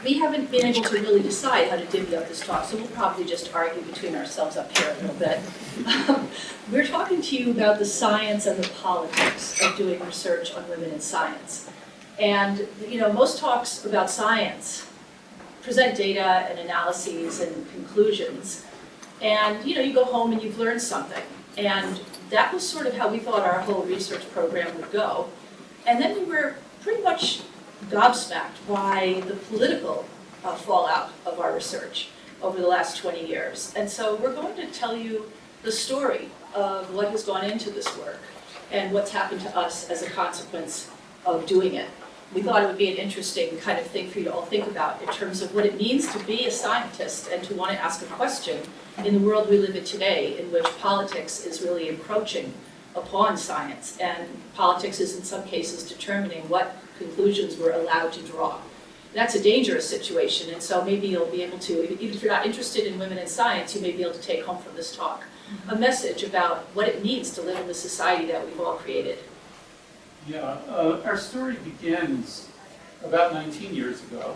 we haven't been able to really decide how to divvy up this talk, so we'll probably just argue between ourselves up here a little bit. We're talking to you about the science and the politics of doing research on women in science. And most talks about science present data and analyses and conclusions. And you go home and you've learned something. And that was sort of how we thought our whole research program would go. And then we were pretty much gobsmacked by the political fallout of our research over the last 20 years. And so we're going to tell you the story of what has gone into this work and what's happened to us as a consequence of doing it. We thought it would be an interesting kind of thing for you to all think about in terms of what it means to be a scientist and to want to ask a question in the world we live in today, in which politics is really encroaching upon science, and politics is in some cases determining what conclusions we're allowed to draw. That's a dangerous situation, and so maybe you'll be able to, even if you're not interested in women in science, you may be able to take home from this talk a message about what it means to live in the society that we've all created. Yeah, our story begins about 19 years ago.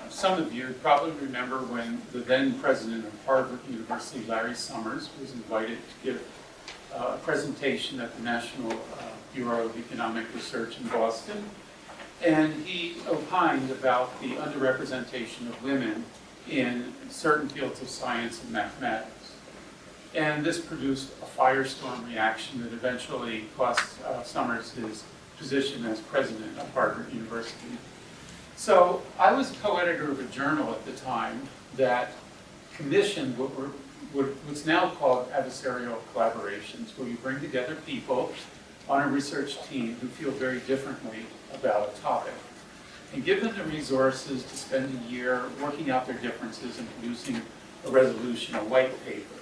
Some of you probably remember when the then president of Harvard University, Larry Summers, was invited to give a presentation at the National Bureau of Economic Research in Boston. And he opined about the underrepresentation of women in certain fields of science and mathematics. And this produced a firestorm reaction that eventually cost Summers his position as president of Harvard University. So I was co-editor of a journal at the time that commissioned what's now called adversarial collaborations, where you bring together people on a research team who feel very differently about a topic, and give them the resources to spend a year working out their differences and producing a resolution, a white paper.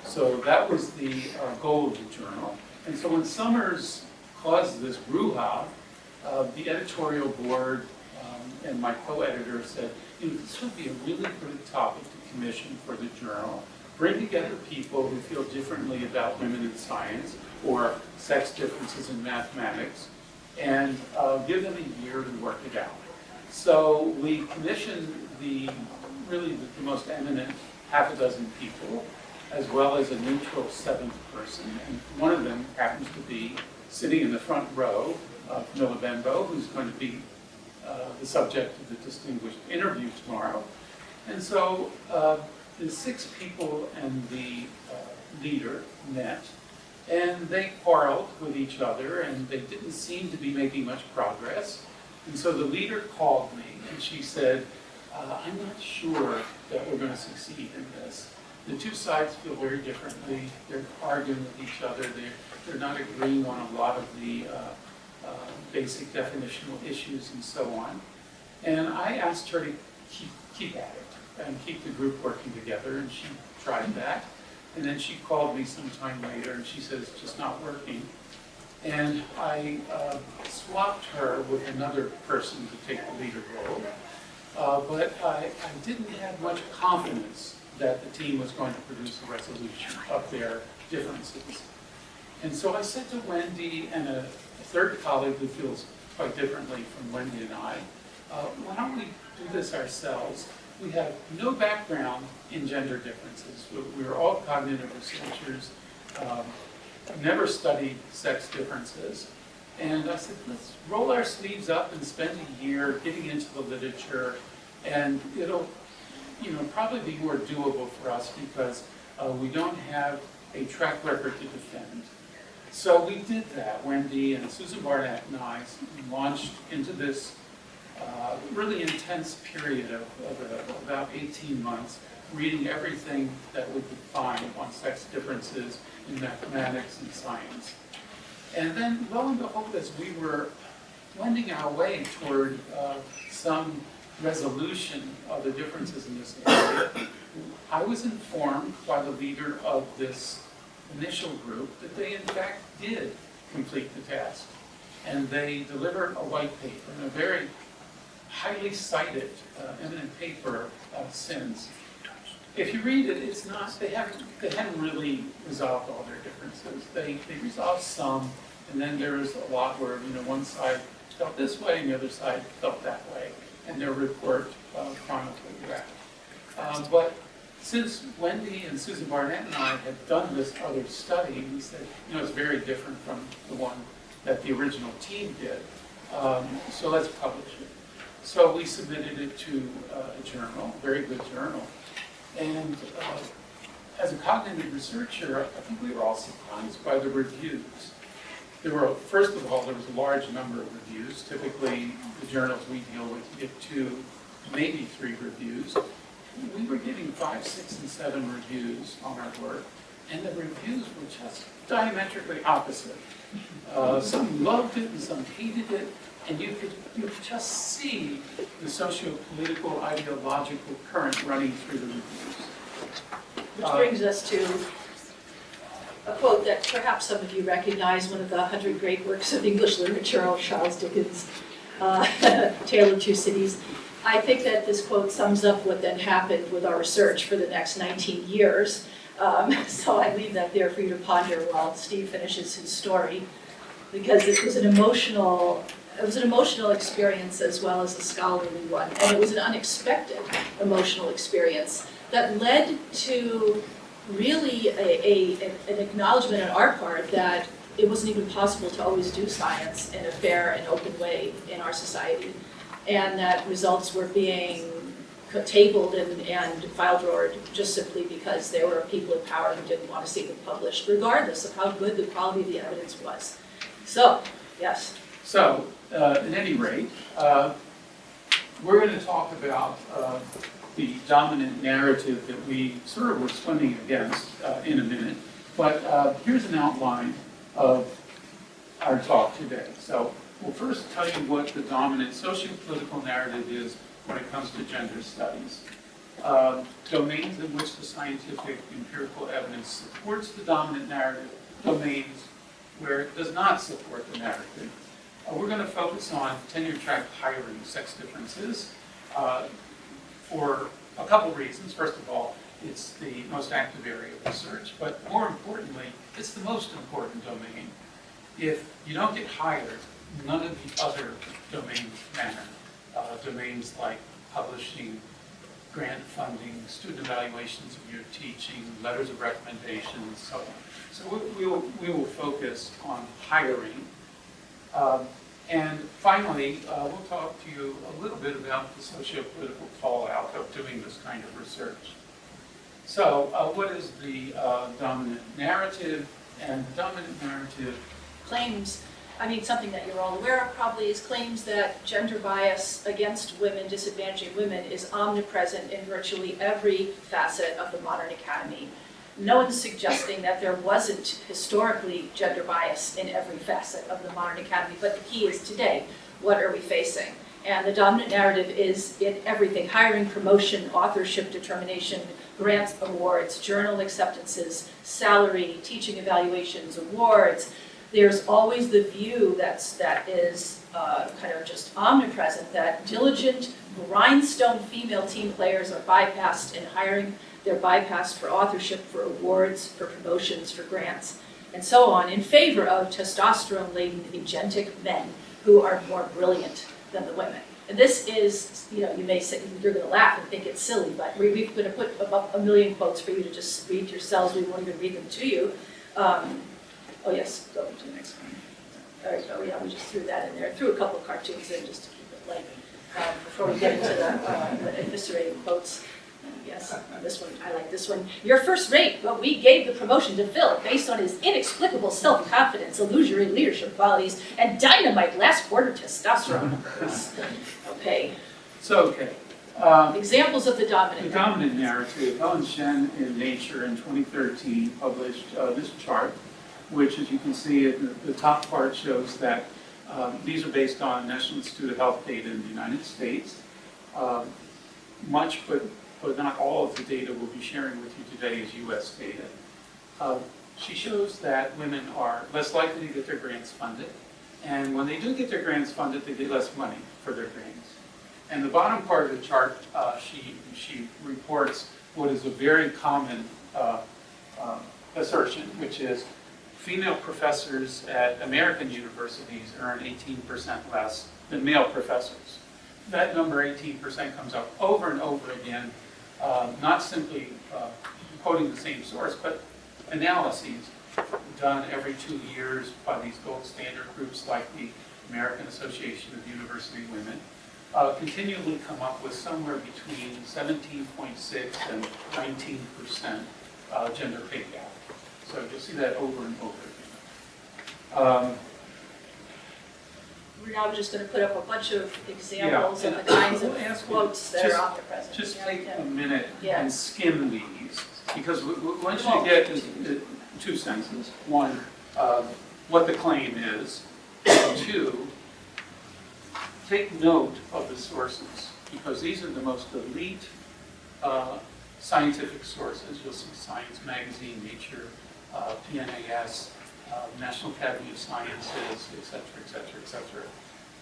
So that was the goal of the journal. And so when Summers caused this brouhaha, the editorial board and my co-editor said, this would be a really good topic to commission for the journal. Bring together people who feel differently about women in science or sex differences in mathematics, and give them a year to work it out. So we commissioned the most eminent half a dozen people, as well as a neutral seventh person, and one of them happens to be sitting in the front row, Camilla Benbow, who's going to be the subject of the distinguished interview tomorrow. And so the 6 people and the leader met, and they quarreled with each other, and they didn't seem to be making much progress. And so the leader called me, and she said, I'm not sure that we're going to succeed in this. The two sides feel very differently. They're arguing with each other. They're not agreeing on a lot of the basic definitional issues and so on. And I asked her to keep at it and keep the group working together, and she tried that. And then she called me sometime later, and she said it's just not working. And I swapped her with another person to take the leader role. But I didn't have much confidence that the team was going to produce a resolution of their differences. And so I said to Wendy and a third colleague who feels quite differently from Wendy and I, why don't we do this ourselves? We have no background in gender differences. We're all cognitive researchers, never studied sex differences. And I said, let's roll our sleeves up and spend a year getting into the literature, and it'll probably be more doable for us because we don't have a track record to defend. So we did that. Wendy and Susan Barnett and I launched into this really intense period of about 18 months, reading everything that we could find on sex differences in mathematics and science. And then, lo and behold, as we were wending our way toward some resolution of the differences in this area, I was informed by the leader of this initial group that they in fact did complete the task. And they delivered a white paper, and a very highly cited, eminent paper since. If you read it, it's not, they haven't really resolved all their differences. They resolved some, and then there was a lot where one side felt this way and the other side felt that way. and their report chronicled that. But since Wendy and Susan Barnett and I had done this other study, we said, it's very different from the one that the original team did, so let's publish it. So we submitted it to a journal, a very good journal, and as a cognitive researcher, I think we were all surprised by the reviews. First of all, there was a large number of reviews. Typically, the journals we deal with get 2, maybe 3 reviews. We were getting 5, 6, and 7 reviews on our work, and the reviews were just diametrically opposite. Some loved it and some hated it, and you could just see the socio-political, ideological current running through the reviews. Which brings us to a quote that perhaps some of you recognize, one of the 100 great works of English literature of Charles Dickens, Tale of Two Cities. I think that this quote sums up what then happened with our research for the next 19 years. So I leave that there for you to ponder while Steve finishes his story, because it was an emotional experience as well as a scholarly one, and it was an unexpected emotional experience that led to really an acknowledgement on our part that it wasn't even possible to always do science in a fair and open way in our society, and that results were being tabled and file drawered just simply because there were people in power who didn't want to see them published, regardless of how good the quality of the evidence was. So, yes. So, at any rate, we're going to talk about the dominant narrative that we sort of were swimming against in a minute. But here's an outline of our talk today. So we'll first tell you what the dominant socio-political narrative is when it comes to gender studies. Domains in which the scientific empirical evidence supports the dominant narrative, domains where it does not support the narrative. We're going to focus on tenure-track hiring sex differences for a couple reasons. First of all, it's the most active area of research, but more importantly, it's the most important domain. If you don't get hired, none of the other domains matter. Domains like publishing, grant funding, student evaluations of your teaching, letters of recommendation, and so on. So we will focus on hiring. And finally, we'll talk to you a little bit about the socio-political fallout of doing this kind of research. So what is the dominant narrative? And the dominant narrative Claims, something that you're all aware of probably is claims that gender bias against women, disadvantaging women, is omnipresent in virtually every facet of the modern academy. No one's suggesting that there wasn't historically gender bias in every facet of the modern academy, but the key is today, what are we facing? And the dominant narrative is in everything: hiring, promotion, authorship determination, grants, awards, journal acceptances, salary, teaching evaluations, awards. There's always the view that is kind of just omnipresent, that diligent, grindstone female team players are bypassed in hiring. They're bypassed for authorship, for awards, for promotions, for grants, and so on, in favor of testosterone-laden, agentic men who are more brilliant than the women. And this is, you may say, you're going to laugh and think it's silly, but we're going to put about 1 million quotes for you to just read yourselves. We won't even read them to you. Oh yes, go to the next one. All right, oh yeah, we just threw that in there. Threw a couple of cartoons in just to keep it light before we get into the eviscerating quotes. Yes, this one, I like this one. Your first rate, but we gave the promotion to Phil based on his inexplicable self-confidence, illusory leadership qualities, and dynamite last quarter testosterone. Okay. So, examples of the dominant. The dominant narrative. Helen Shen in Nature in 2013 published this chart, which, as you can see, the top part shows that these are based on National Institute of Health data in the United States. Much, but not all of the data we'll be sharing with you today is U.S. data. She shows that women are less likely to get their grants funded, and when they do get their grants funded, they get less money for their grants. And the bottom part of the chart, she reports what is a very common assertion, which is female professors at American universities earn 18% less than male professors. that number 18% comes up over and over again, not simply quoting the same source, but analyses done every 2 years by these gold standard groups like the American Association of University Women, continually come up with somewhere between 17.6 and 19% gender pay gap. So you'll see that over and over again. We're now just going to put up a bunch of examples of the kinds of quotes that are omnipresent. Just take a minute Yeah. and skim these, because once you get two senses. One, what the claim is. And two, take note of the sources, because these are the most elite scientific sources. You'll see Science Magazine, Nature, PNAS, National Academy of Sciences, et cetera, et cetera, et cetera.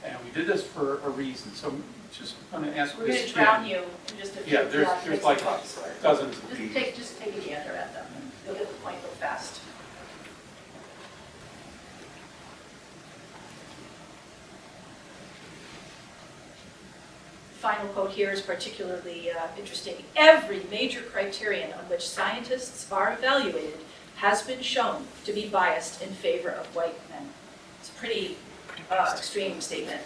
And we did this for a reason. So I'm just going to ask We're this. going to drown you in just a few. Yeah, there's like dozens of these. Just take a gander at them. You'll get the point real fast. Final quote here is particularly interesting. Every major criterion on which scientists are evaluated has been shown to be biased in favor of white men. It's a pretty extreme statement.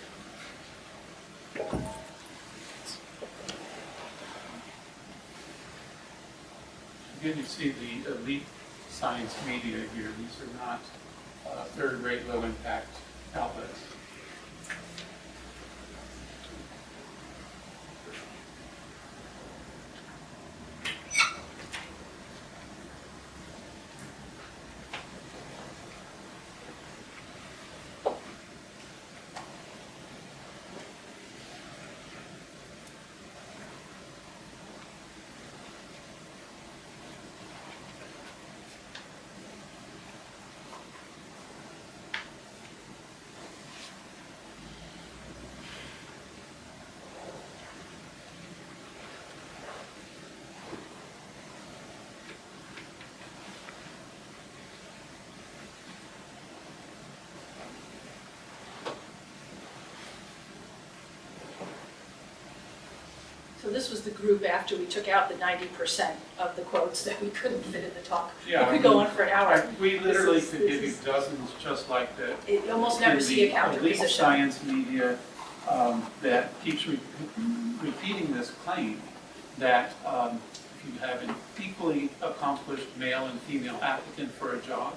Again, you see the elite science media here. These are not third-rate, low-impact outlets. So this was the group after we took out the 90% of the quotes that we couldn't fit in the talk. Yeah, We could go on for an hour. We literally This could is- give you dozens just like that. You almost never see a counter In the elite position. science media that keeps repeating this claim that if you have an equally accomplished male and female applicant for a job,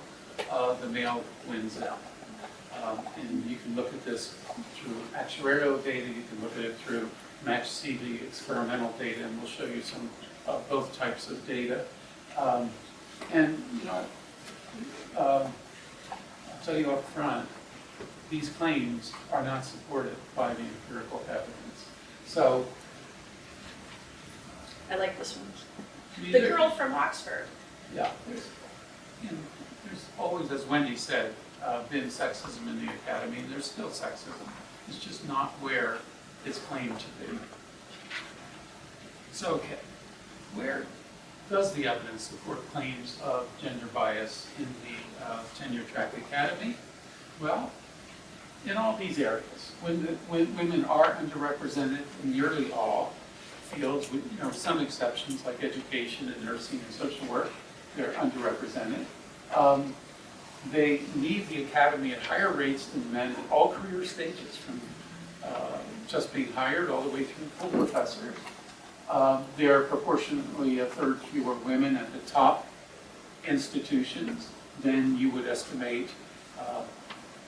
the male wins out. And you can look at this through actuarial data, you can look at it through Match-C, the experimental data, and we'll show you some of both types of data. And, you know, I'll tell you up front, these claims are not supported by the empirical evidence. So, I like this one. The neither- girl from Oxford. Yeah, there's always, as Wendy said, been sexism in the academy, and there's still sexism. It's just not where it's claimed to be. So, okay, where does the evidence support claims of gender bias in the tenure-track academy? Well, in all these areas, when women are underrepresented in nearly all fields, with some exceptions like education and nursing and social work, they're underrepresented. They leave the academy at higher rates than men at all career stages, from just being hired all the way through full professors. There are proportionately a third fewer women at the top institutions than you would estimate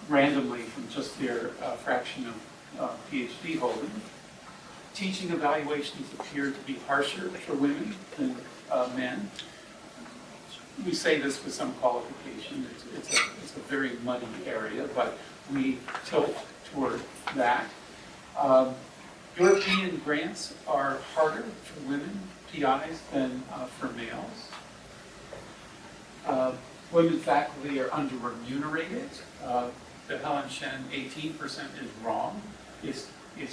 randomly from just their fraction of PhD holding. Teaching evaluations appear to be harsher for women than men. We say this with some qualification. It's a very muddy area, but we tilt toward that. European grants are harder for women PIs than for males. Women faculty are under-remunerated. The Helen Shen 18% is wrong. It's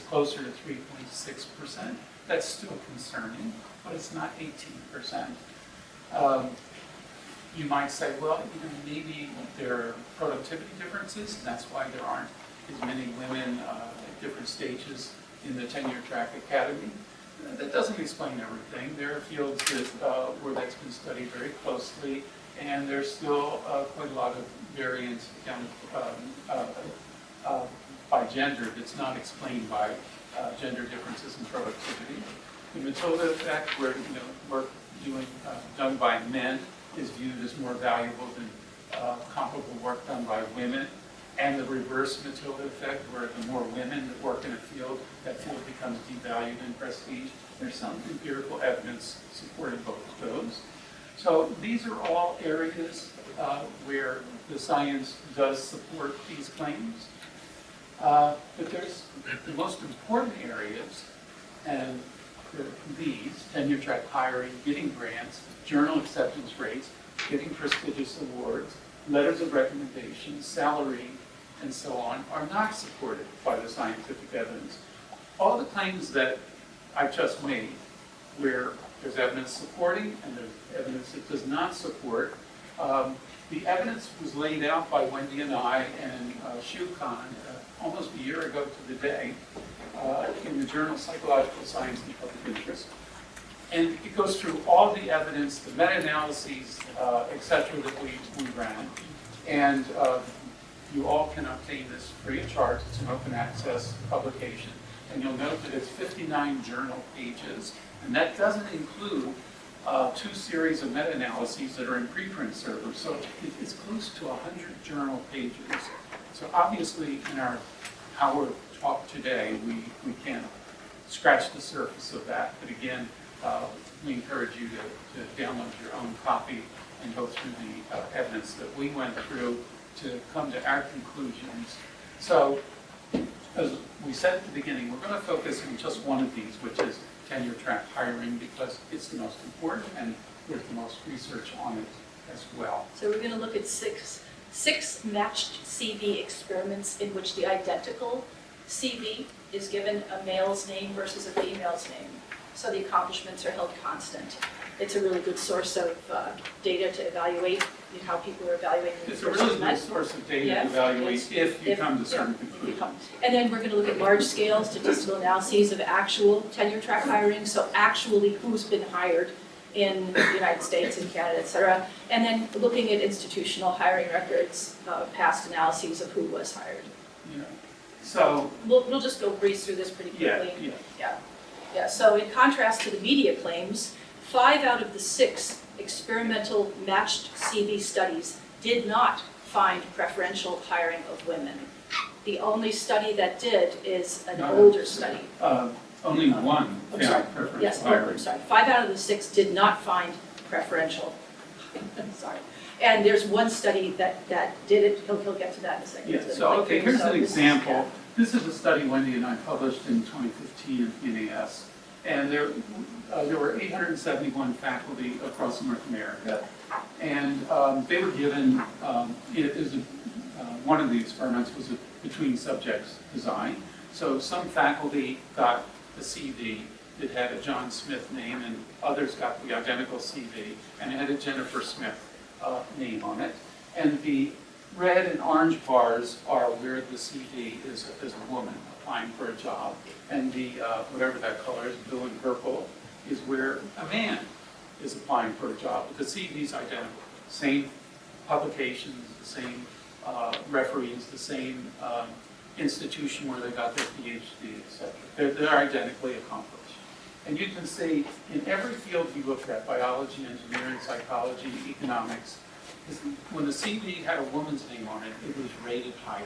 closer to 3.6%. That's still concerning, but it's not 18%. You might say, well, maybe there are productivity differences, and that's why there aren't as many women at different stages in the tenure track academy. That doesn't explain everything. There are fields that, where that's been studied very closely, and there's still quite a lot of variance down, by gender that's not explained by gender differences in productivity. The Matilda effect, where work done by men is viewed as more valuable than comparable work done by women, and the reverse Matilda effect, where the more women that work in a field, that field becomes devalued in prestige. There's some empirical evidence supporting both of those. So these are all areas where the science does support these claims. But there's the most important areas, and these: tenure track hiring, getting grants, journal acceptance rates, getting prestigious awards, letters of recommendation, salary, and so on, are not supported by the scientific evidence. All the claims that I've just made, where there's evidence supporting and there's evidence that does not support, the evidence was laid out by Wendy and I and ShuCon almost a year ago to the day in the journal Psychological Science and Public Interest. And it goes through all the evidence, the meta-analyses, et cetera, that we ran. And you all can obtain this free of charge. It's an open access publication. And you'll note that it's 59 journal pages. And that doesn't include 2 series of meta-analyses that are in preprint servers. So it's close to 100 journal pages. So obviously in our talk today, we can't scratch the surface of that. But again, we encourage you to download your own copy and go through the evidence that we went through to come to our conclusions. So, as we said at the beginning, we're going to focus on just one of these, which is tenure track hiring, because it's the most important and there's the most research on it as well. So we're going to look at six matched CV experiments in which the identical CV is given a male's name versus a female's name. So the accomplishments are held constant. It's a really good source of data to evaluate how people are evaluating the It's a really good source of data to evaluate if you come to certain conclusions. And then we're going to look at large-scale statistical analyses of actual tenure track hiring, so actually who's been hired in the United States and Canada, et cetera. And then looking at institutional hiring records, past analyses of who was hired. Yeah. So We'll just go breeze through this pretty quickly. Yeah. So in contrast to the media claims, 5 out of the 6 experimental matched CV studies did not find preferential hiring of women. The only study that did is an older study. Only one found preferential hiring. I'm sorry. 5 out of the 6 did not find preferential. Sorry. And there's one study that did it. He'll get to that in a second. Yeah, so okay, here's an example. This is a study Wendy and I published in 2015 in PNAS. And there were 871 faculty across North America. And they were given, one of the experiments was a between subjects design. So some faculty got the CV that had a John Smith name, and others got the identical CV, and it had a Jennifer Smith name on it. And the red and orange bars are where the CV is a woman applying for a job. And the, whatever that color is, blue and purple, is where a man is applying for a job. But the CV is identical. Same publications, the same referees, the same institution where they got their PhD, etc. They're identically accomplished. And you can see in every field you look at, biology, engineering, psychology, economics, when the CV had a woman's name on it, it was rated higher.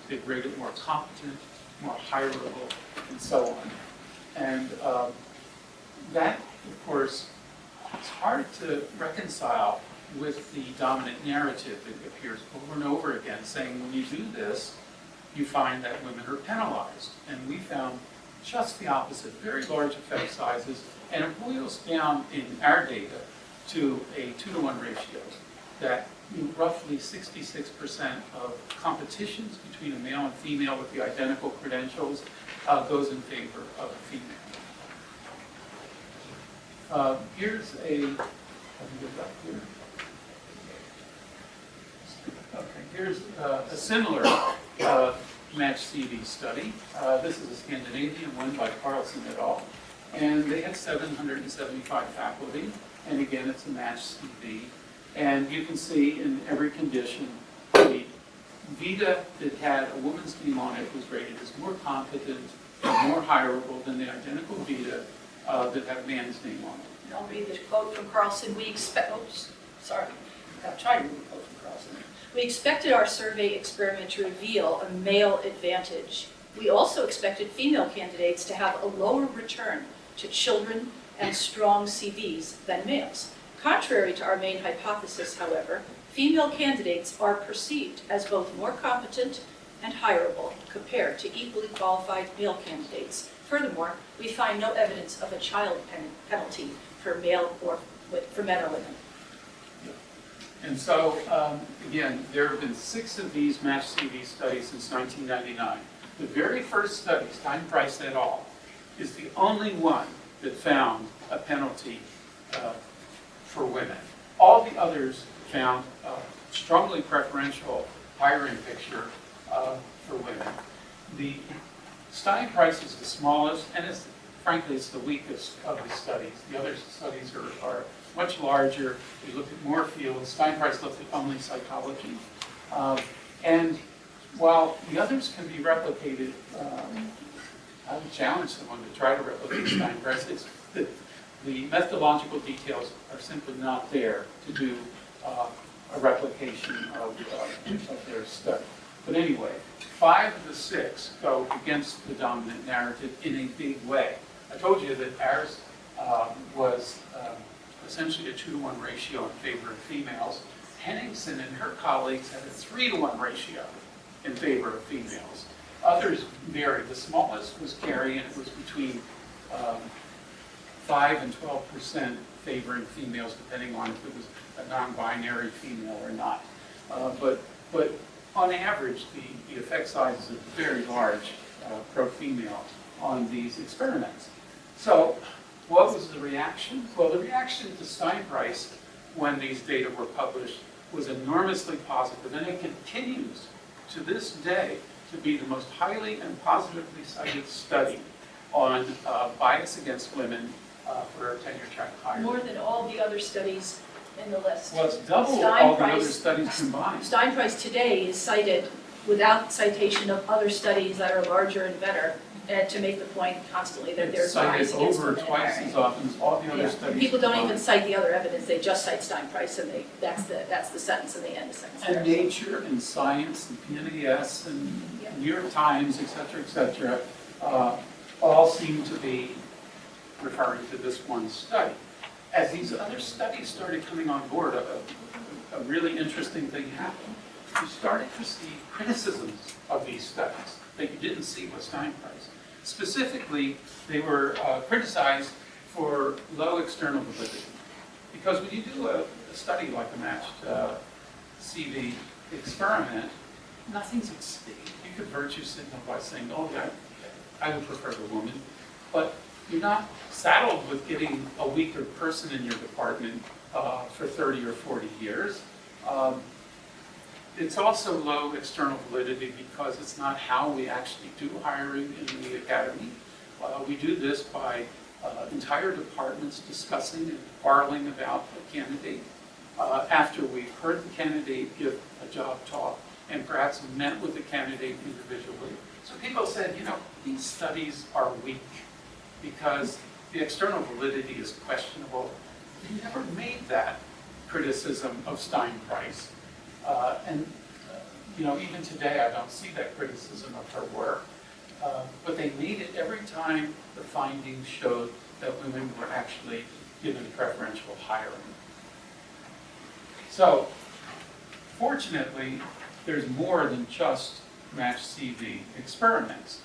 It rated more competent, more hireable, and so on. And that, of course, is hard to reconcile with the dominant narrative that appears over and over again, saying when you do this, you find that women are penalized. And we found just the opposite, very large effect sizes, and it boils down in our data to a 2-to-1 ratio, that roughly 66% of competitions between a male and female with the identical credentials goes in favor of a female. Here's a, let me get it up here. Okay, here's a similar match CV study. This is a Scandinavian one by Carlson et al. And they had 775 faculty. And again, it's a match CV. And you can see in every condition, the vita that had a woman's name on it was rated as more competent and more hireable than the identical vita that had a man's name on it. And I'll read the quote from Carlson. I'm trying to read the quote from Carlson. We expected our survey experiment to reveal a male advantage. We also expected female candidates to have a lower return to children and strong CVs than males. Contrary to our main hypothesis, however, female candidates are perceived as both more competent and hireable compared to equally qualified male candidates. Furthermore, we find no evidence of a child penalty for men or women. And so, again, there have been 6 of these match CV studies since 1999. The very first study, Stein Price et al., is the only one that found a penalty for women. All the others found a strongly preferential hiring picture for women. The Stein Price is the smallest, and frankly, it's the weakest of the studies. The other studies are much larger. We looked at more fields. Stein Price looked at only psychology. And while the others can be replicated, I would challenge someone to try to replicate Stein Price. The methodological details are simply not there to do a replication of their study. But anyway, 5 of the 6 go against the dominant narrative in a big way. I told you that ours was essentially a 2-to-1 ratio in favor of females. Henningsen and her colleagues had a 3-to-1 ratio in favor of females. Others varied. The smallest was Carey, and it was between 5 and 12% favoring females, depending on if it was a non-binary female or not. But on average, the effect sizes are very large pro-female on these experiments. So what was the reaction? Well, the reaction to Stein Price when these data were published was enormously positive, and it continues to this day to be the most highly and positively cited study on bias against women for tenure-track hiring. More than all the other studies in the list. Well, it's double all the other studies combined. Stein Price today is cited without citation of other studies that are larger and better, and to make the point constantly that there's bias against over women in twice hiring. as often as all the other studies. People don't even combined. cite the other evidence; they just cite Stein Price, and that's the sentence, and they end the sentence there. And Nature and Science and PNAS and New York Times, et cetera, all seem to be referring to this one study. As these other studies started coming on board, a really interesting thing happened. You started to see criticisms of these studies that you didn't see with Stein Price. Specifically, they were criticized for low external validity. Because when you do a study like a matched CV experiment, nothing's at stake. You could virtue signal by saying, oh, yeah, I would prefer the woman. But you're not saddled with getting a weaker person in your department for 30 or 40 years. It's also low external validity because it's not how we actually do hiring in the academy. We do this by entire departments discussing and quarreling about a candidate after we've heard the candidate give a job talk and perhaps met with the candidate individually. So people said, you know, these studies are weak because the external validity is questionable. We never made that criticism of Stein Price. You know, even today I don't see that criticism of her work. But they made it every time the findings showed that women were actually given preferential hiring. So, fortunately, there's more than just matched CV experiments.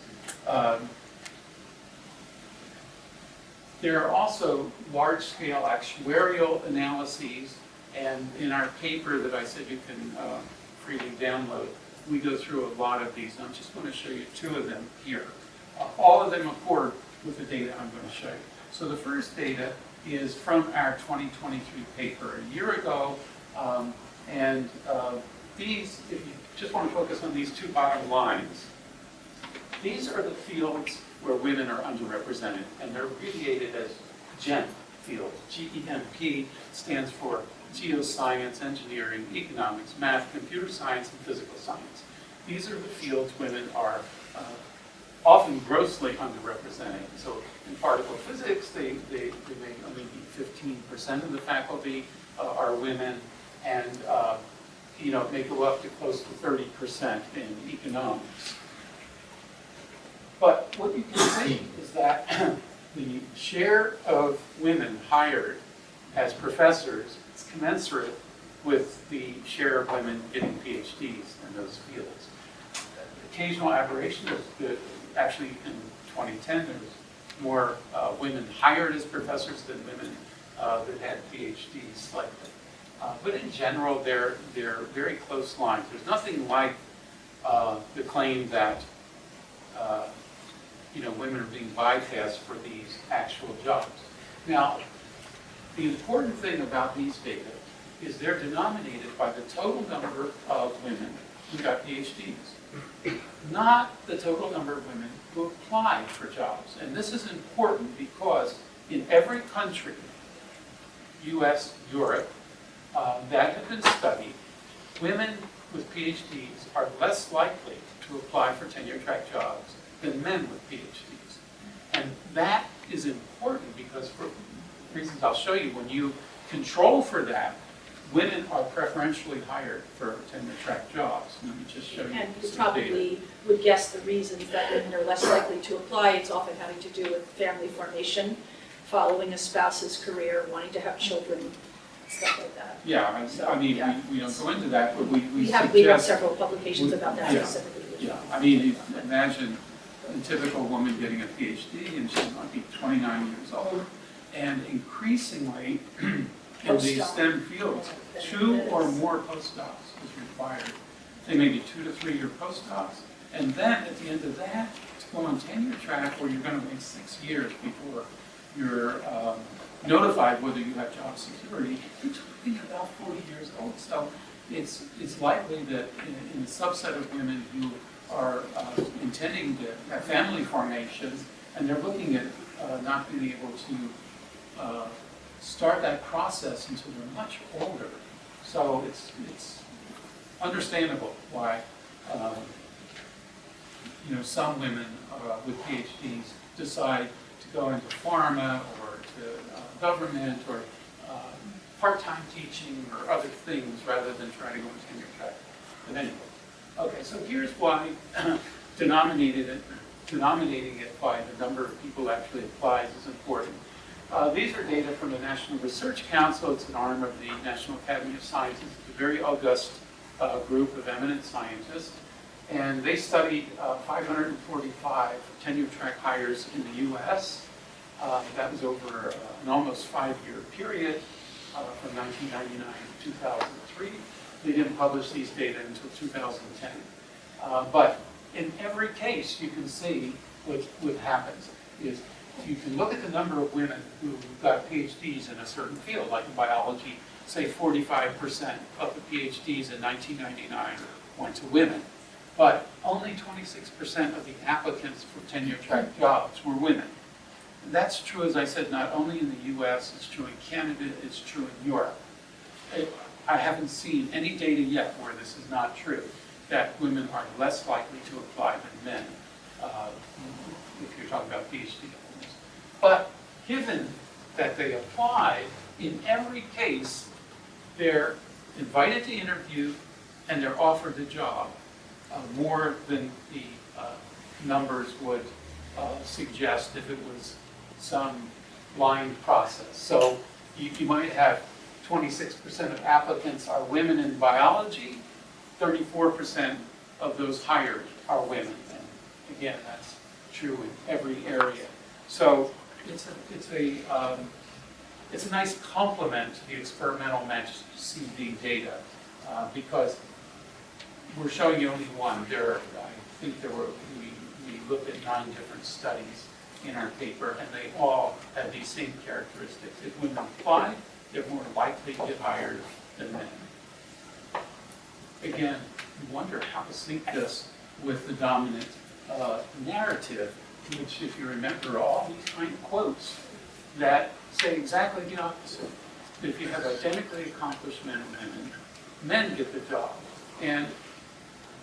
There are also large-scale actuarial analyses, and in our paper that I said you can freely download, we go through a lot of these. I'm just going to show you 2 of them here. All of them accord with the data I'm going to show you. So the first data is from our 2023 paper a year ago, these, if you just want to focus on these 2 bottom lines, These are the fields where women are underrepresented, and they're abbreviated as GEM fields. GEMP stands for geoscience, engineering, economics, math, computer science, and physical science. These are the fields women are often grossly underrepresented. So in particle physics, they may only be 15% of the faculty are women, and may go up to close to 30% in economics. But what you can see is that the share of women hired as professors is commensurate with the share of women getting PhDs in those fields. Occasional aberration is good. Actually, in 2010, there was more women hired as professors than women that had PhDs slightly. But in general, they're very close lines. There's nothing like the claim that women are being bypassed for these actual jobs. Now, the important thing about these data is they're denominated by the total number of women who got PhDs, not the total number of women who applied for jobs. And this is important because in every country, US, Europe, that have been studied, women with PhDs are less likely to apply for tenure-track jobs than men with PhDs. And that is important because for reasons I'll show you, when you control for that, women are preferentially hired for tenure-track jobs. Let me just show you And you some probably data. would guess the reasons that women are less likely to apply. It's often having to do with family formation, following a spouse's career, wanting to have children, stuff like that. Yeah, I mean, yeah. we don't go into that, but we We have suggest. several publications about that Yeah. specifically. Yeah, I mean, you imagine a typical woman getting a PhD, and she might be 29 years old, and increasingly, in these Postdoc. STEM fields, 2 or more postdocs is required. They may be 2 to 3 year postdocs, and then at the end of that, to go on tenure track where you're going to wait 6 years before you're notified whether you have job security, you're talking about 40 years old. So it's likely that in a subset of women who are intending to have family formation, and they're looking at not being able to start that process until they're much older. So it's understandable why some women with PhDs decide to go into pharma or to government or part-time teaching or other things rather than trying to go on tenure track. But anyway, okay, so here's why denominating it by the number of people actually applies is important. These are data from the National Research Council. It's an arm of the National Academy of Sciences. It's a very august group of eminent scientists. And they studied 545 tenure track hires in the US. That was over an almost 5-year period from 1999 to 2003. They didn't publish these data until 2010. But in every case, you can see what happens is you can look at the number of women who got PhDs in a certain field, like in biology, say 45% of the PhDs in 1999 went to women. But only 26% of the applicants for tenure-track jobs were women. And that's true, as I said, not only in the US, it's true in Canada, it's true in Europe. I haven't seen any data yet where this is not true, that women are less likely to apply than men, if you're talking about PhD holders. But given that they apply, in every case, they're invited to interview and they're offered the job, more than the numbers would suggest if it was some blind process. So you might have 26% of applicants are women in biology, 34% of those hired are women. And again, that's true in every area. So it's a nice complement to the experimental matched CV data because we're showing you only one. I think we looked at 9 different studies in our paper, and they all had these same characteristics. If women apply, they're more likely to get hired than men. Again, you wonder how to sync this with the dominant narrative, which, if you remember, all these kind of quotes that say exactly the opposite. If you have identically accomplished men and women, men get the job. And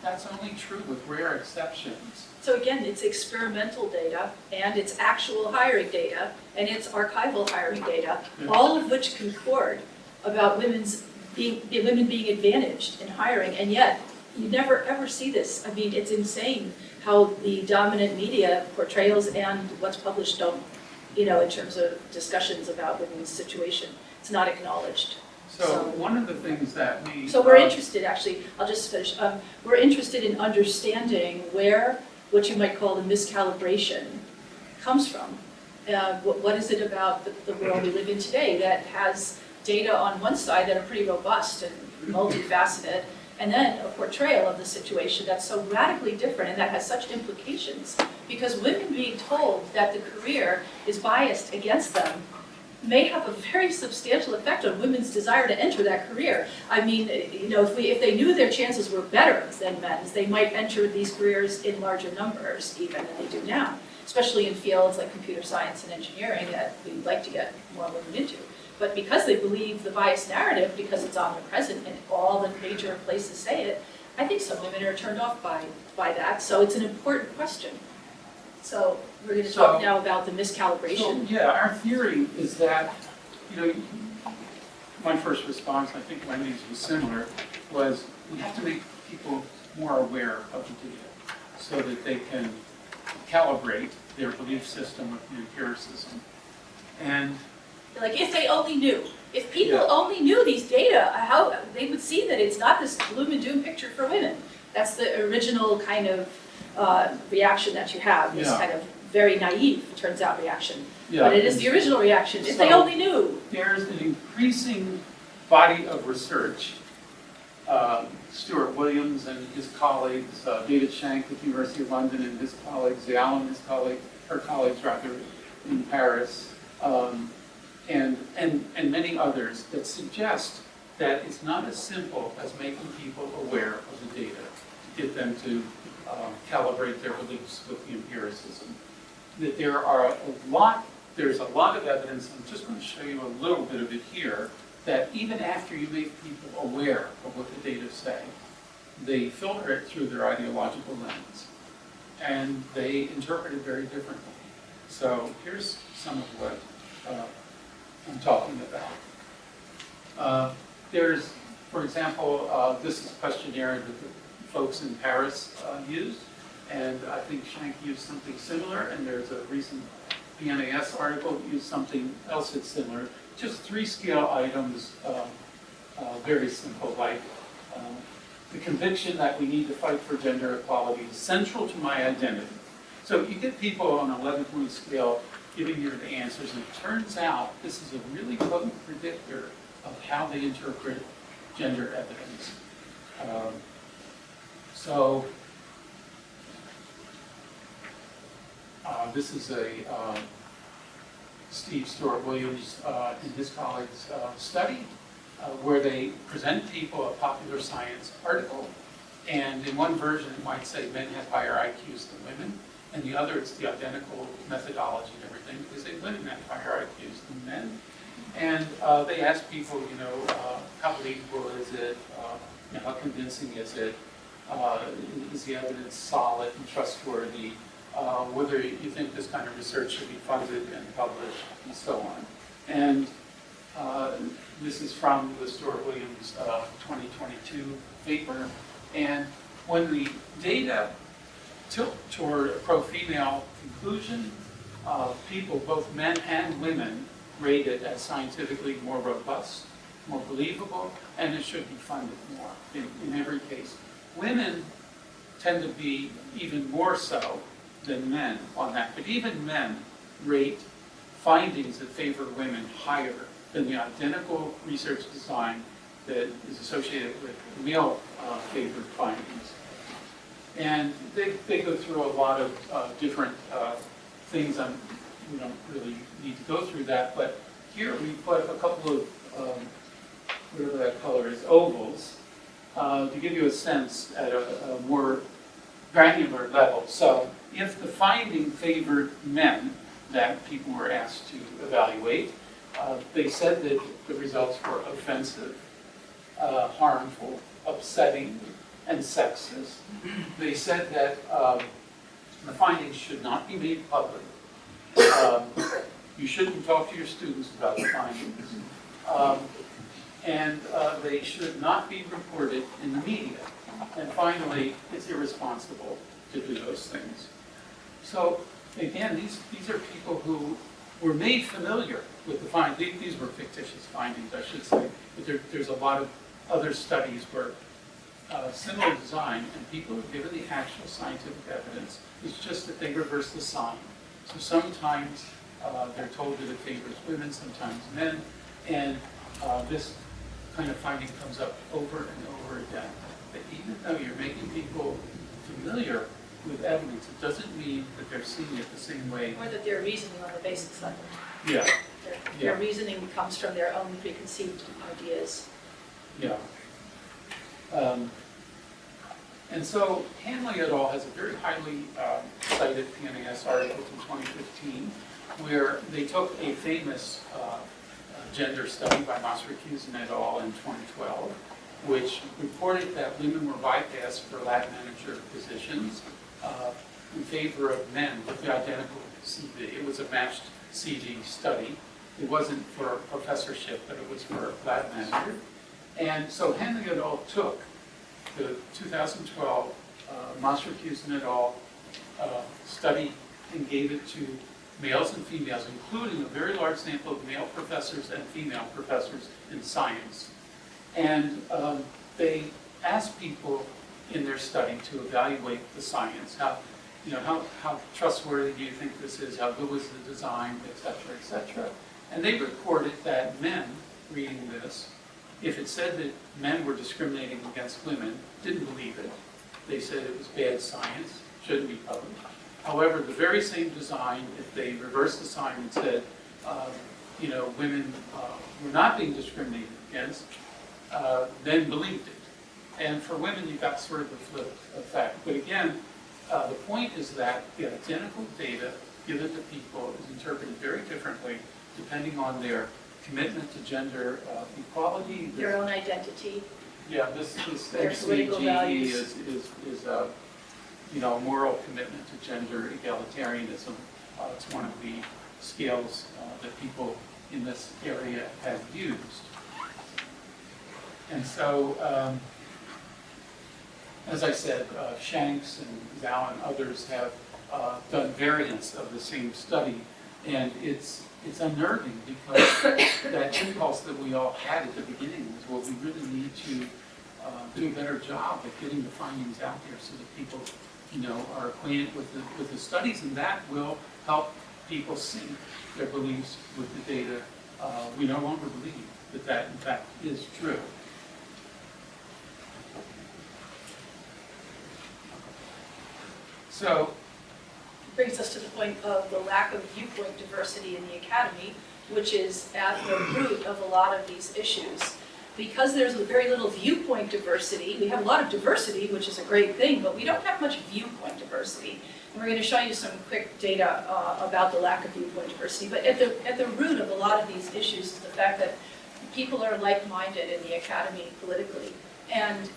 that's only true with rare exceptions. So again, it's experimental data, and it's actual hiring data, and it's archival hiring data, all of which concord about women being advantaged in hiring, and yet you never ever see this. I mean, it's insane how the dominant media portrayals and what's published don't, in terms of discussions about women's situation. It's not acknowledged. So one of the things that we... So we're interested, actually, I'll just finish. We're interested in understanding where what you might call the miscalibration comes from. What is it about the world we live in today that has data on one side that are pretty robust and multifaceted, and then a portrayal of the situation that's so radically different and that has such implications? Because women being told that the career is biased against them may have a very substantial effect on women's desire to enter that career. I mean, if they knew their chances were better than men's, they might enter these careers in larger numbers even than they do now, especially in fields like computer science and engineering that we'd like to get more women into. But because they believe the biased narrative, because it's omnipresent and all the major places say it, I think some women are turned off by that. So it's an important question. So we're going to talk now about the miscalibration. So, yeah, our theory is that, my first response, I think Wendy's was similar, was we have to make people more aware of the data so that they can calibrate their belief system with the empiricism. And like, if they only knew. If people only knew these data, how they would see that it's not this gloom and doom picture for women. That's the original kind of reaction that you have, this kind of very naive, it turns out, reaction. But it is the original reaction, if they only knew. There's an increasing body of research. Stuart Williams and his colleagues, David Shank at the University of London and his colleagues, Zhao and her colleagues in Paris, and many others that suggest that it's not as simple as making people aware of the data to get them to calibrate their beliefs with the empiricism. That there's a lot of evidence, I'm just going to show you a little bit of it here, that even after you make people aware of what the data say, they filter it through their ideological lens, and they interpret it very differently. So here's some of what I'm talking about. There's, for example, this is a questionnaire that the folks in Paris used, and I think Shank used something similar, and there's a recent PNAS article that used something else that's similar. Just 3 scale items, very simple, like the conviction that we need to fight for gender equality is central to my identity. So you get people on an 11-point scale giving you the answers, and it turns out this is a really potent predictor of how they interpret gender evidence. This is a Steve Stuart Williams and his colleagues study where they present people a popular science article, and in one version it might say men have higher IQs than women, and the other it's the identical methodology and everything, because they women have higher IQs than men. And they ask people, how believable is it? How convincing is it? Is the evidence solid and trustworthy? Whether you think this kind of research should be funded and published, and so on. And this is from the Stuart Williams 2022 paper. And when the data tilt toward a pro-female conclusion, people, both men and women, rate it as scientifically more robust, more believable, and it should be funded more in every case. Women tend to be even more so than men on that, but even men rate findings that favor women higher than the identical research design that is associated with male favored findings. And they go through a lot of different things. We don't really need to go through that, but here we put a couple of, whatever that color is, ovals, to give you a sense at a more granular level. So if the finding favored men that people were asked to evaluate, they said that the results were offensive, harmful, upsetting, and sexist. They said that the findings should not be made public. You shouldn't talk to your students about the findings. And they should not be reported in the media. And finally, it's irresponsible to do those things. So again, these are people who were made familiar with the findings. These were fictitious findings, I should say. But there's a lot of other studies where similar design, and people are given the actual scientific evidence. It's just that they reverse the sign. So sometimes they're told that it favors women, sometimes men, and this kind of finding comes up over and over again. That even though you're making people familiar with evidence, it doesn't mean that they're seeing it the same way. Or that they're reasoning on the basis of it. Yeah. Their reasoning comes from their own preconceived ideas. Yeah. And so Hanley et al. Has a very highly cited PNAS article from 2015 where they took a famous gender study by Masracusen et al. In 2012, which reported that women were bypassed for lab manager positions in favor of men with the identical CV. It was a matched CV study. It wasn't for a professorship, but it was for a lab manager. And so Hanley et al. Took the 2012 Masracusen et al. Study and gave it to males and females, including a very large sample of male professors and female professors in science. And they asked people in their study to evaluate the science. How trustworthy do you think this is? How good was the design, et cetera, et cetera. And they reported that men reading this, if it said that men were discriminating against women, didn't believe it. They said it was bad science, shouldn't be published. However, the very same design, if they reversed the sign and said, women were not being discriminated against, then believed it. And for women, you got sort of the flip effect. But again, the point is that the identical data given to people is interpreted very differently depending on their commitment to gender equality. Their own identity. Yeah, this Their political MCG values. is a moral commitment to gender egalitarianism. It's one of the scales that people in this area have used. And so, as I said, Shanks and Zhao and others have done variants of the same study, and it's unnerving because that impulse that we all had at the beginning was, well, we really need to do a better job at getting the findings out there so that people, are acquainted with the studies, and that will help people sync their beliefs with the data. We no longer believe that in fact is true. So, Brings us to the point of the lack of viewpoint diversity in the academy, which is at the root of a lot of these issues. Because there's very little viewpoint diversity, we have a lot of diversity, which is a great thing, but we don't have much viewpoint diversity. And we're going to show you some quick data about the lack of viewpoint diversity. But at the root of a lot of these issues is the fact that people are like-minded in the academy politically and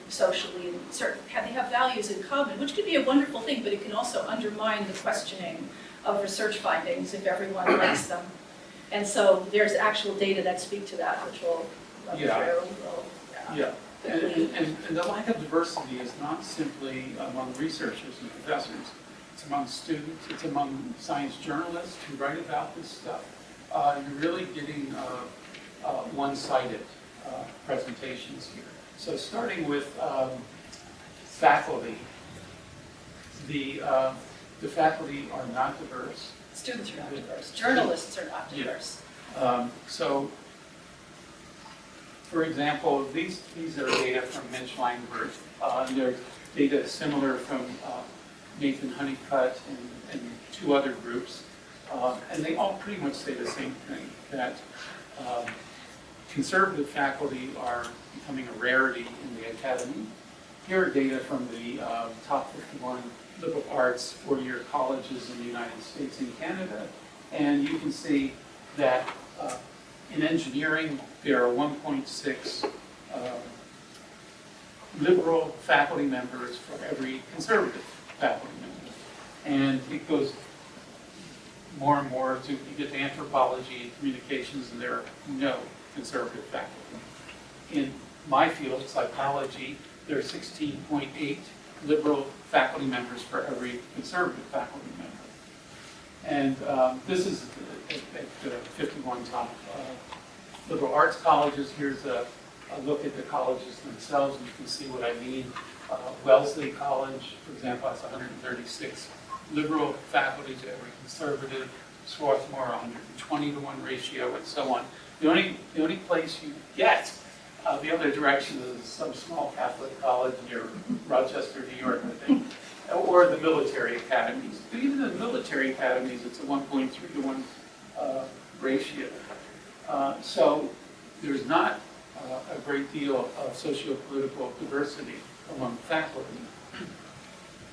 socially, and they have values in common, which could be a wonderful thing, but it can also undermine the questioning of research findings if everyone likes them. And so there's actual data that speak to that, which we'll run through. Yeah. And the lack of diversity is not simply among researchers and professors. It's among students, it's among science journalists who write about this stuff. You're really getting one-sided presentations here. So starting with faculty, the faculty are not diverse. Students are not diverse. Journalists are not diverse. So, for example, these are data from Mitch Langberg. And they're data similar from Nathan Honeycutt and two other groups. And they all pretty much say the same thing, that conservative faculty are becoming a rarity in the academy. Here are data from the top 51 liberal arts four-year colleges in the United States and Canada. And you can see that in engineering, there are 1.6 liberal faculty members for every conservative faculty member. And it goes more and more to, you get to anthropology, communications, and there are no conservative faculty. In my field, psychology, there are 16.8 liberal faculty members for every conservative faculty member. And this is at 51 top liberal arts colleges. Here's a look at the colleges themselves, and you can see what I mean. Wellesley College, for example, has 136 liberal faculty to every conservative. Swarthmore, 120 to 1 ratio, and so on. The only place you get the other direction is some small Catholic college near Rochester, New York, I think, or the military academies. But even in the military academies, it's a 1.3 to 1 ratio. So there's not a great deal of socio-political diversity among faculty.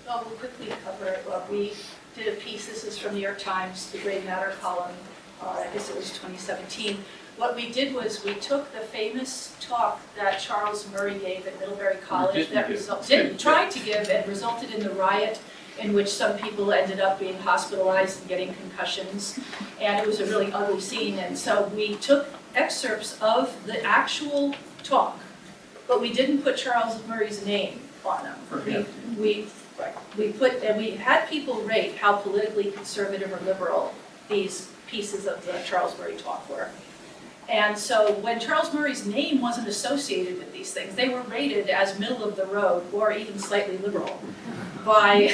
Well, we'll quickly cover it. Well, we did a piece, this is from New York Times, the Gray Matter column, I guess it was 2017. What we did was we took the famous talk that Charles Murray gave at Middlebury College that tried to give and resulted in the riot in which some people ended up being hospitalized and getting concussions. And it was a really ugly scene. And so we took excerpts of the actual talk, but we didn't put Charles Murray's name on them. We had people rate how politically conservative or liberal these pieces of the Charles Murray talk were. And so when Charles Murray's name wasn't associated with these things, they were rated as middle of the road or even slightly liberal by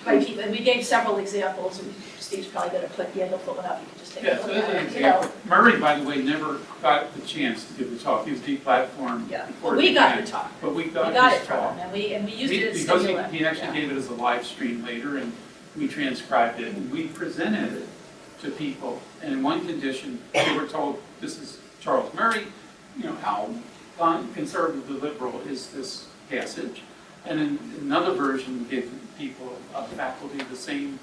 people. And we gave several examples. And Steve's probably going to put the end of one up. You can just take a look at it. Example. Murray, by the way, never got the chance to give the talk. He was deplatformed. Yeah, well, we got the talk. But we got it from him, and we used it as because stimulant. he actually gave it as a live stream later, and we transcribed it, and we presented it to people. And in one condition, they were told, this is Charles Murray, how conservative or liberal is this passage? And in another version, we gave people, faculty, the same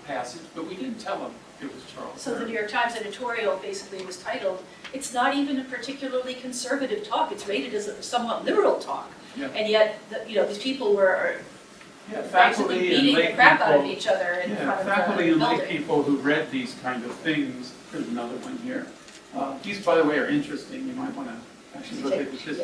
passage, but we didn't tell them it was Charles So Murray. the New York Times editorial basically was titled, "It's not even a particularly conservative talk, it's rated as a somewhat liberal talk." Yeah. And yet, these people were basically faculty and beating lay the crap out of people, each other in front of faculty the and lay building. people who read these kind of things. There's another one here. These, by the way, are interesting. You might want to actually look at this.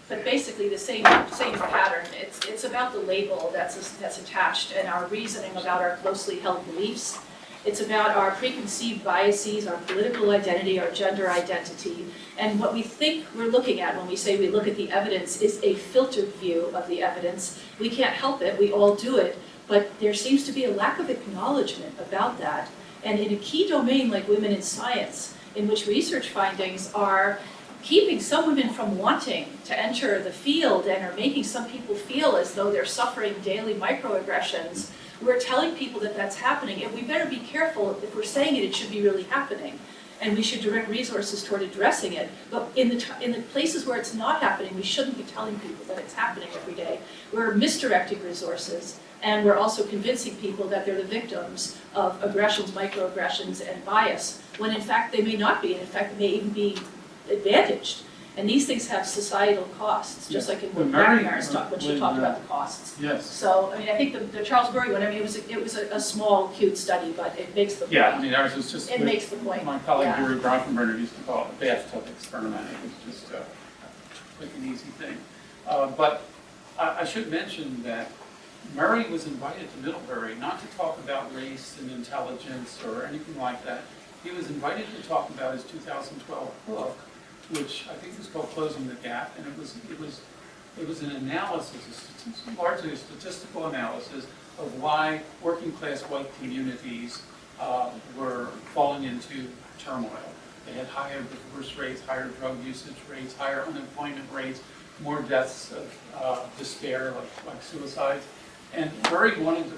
But basically the same pattern. It's about the label that's attached and our reasoning about our closely held beliefs. It's about our preconceived biases, our political identity, our gender identity. And what we think we're looking at when we say we look at the evidence is a filtered view of the evidence. We can't help it, we all do it, but there seems to be a lack of acknowledgement about that. And in a key domain like women in science, in which research findings are keeping some women from wanting to enter the field and are making some people feel as though they're suffering daily microaggressions, we're telling people that that's happening, and we better be careful. If we're saying it, it should be really happening. And we should direct resources toward addressing it. But in the places where it's not happening, we shouldn't be telling people that it's happening every day. We're misdirecting resources, and we're also convincing people that they're the victims of aggressions, microaggressions, and bias, when in fact they may not be, and in fact they may even be advantaged. And these things have societal costs, just like in what Mary's talked when she talked about the costs. Yes. So, I mean, I think the Charles Murray one, I mean, it was a small, cute study, but it makes the point. Yeah, I mean, ours was just. It makes the point. My colleague Yeah. Yuri Bronfenberger used to call it a bathtub experiment. It was just like an easy thing. But I should mention that Murray was invited to Middlebury not to talk about race and intelligence or anything like that. He was invited to talk about his 2012 book, which I think was called Closing the Gap, and it was an analysis, largely a statistical analysis of why working class white communities were falling into turmoil. They had higher divorce rates, higher drug usage rates, higher unemployment rates, more deaths of despair, like suicides. And Murray wanted to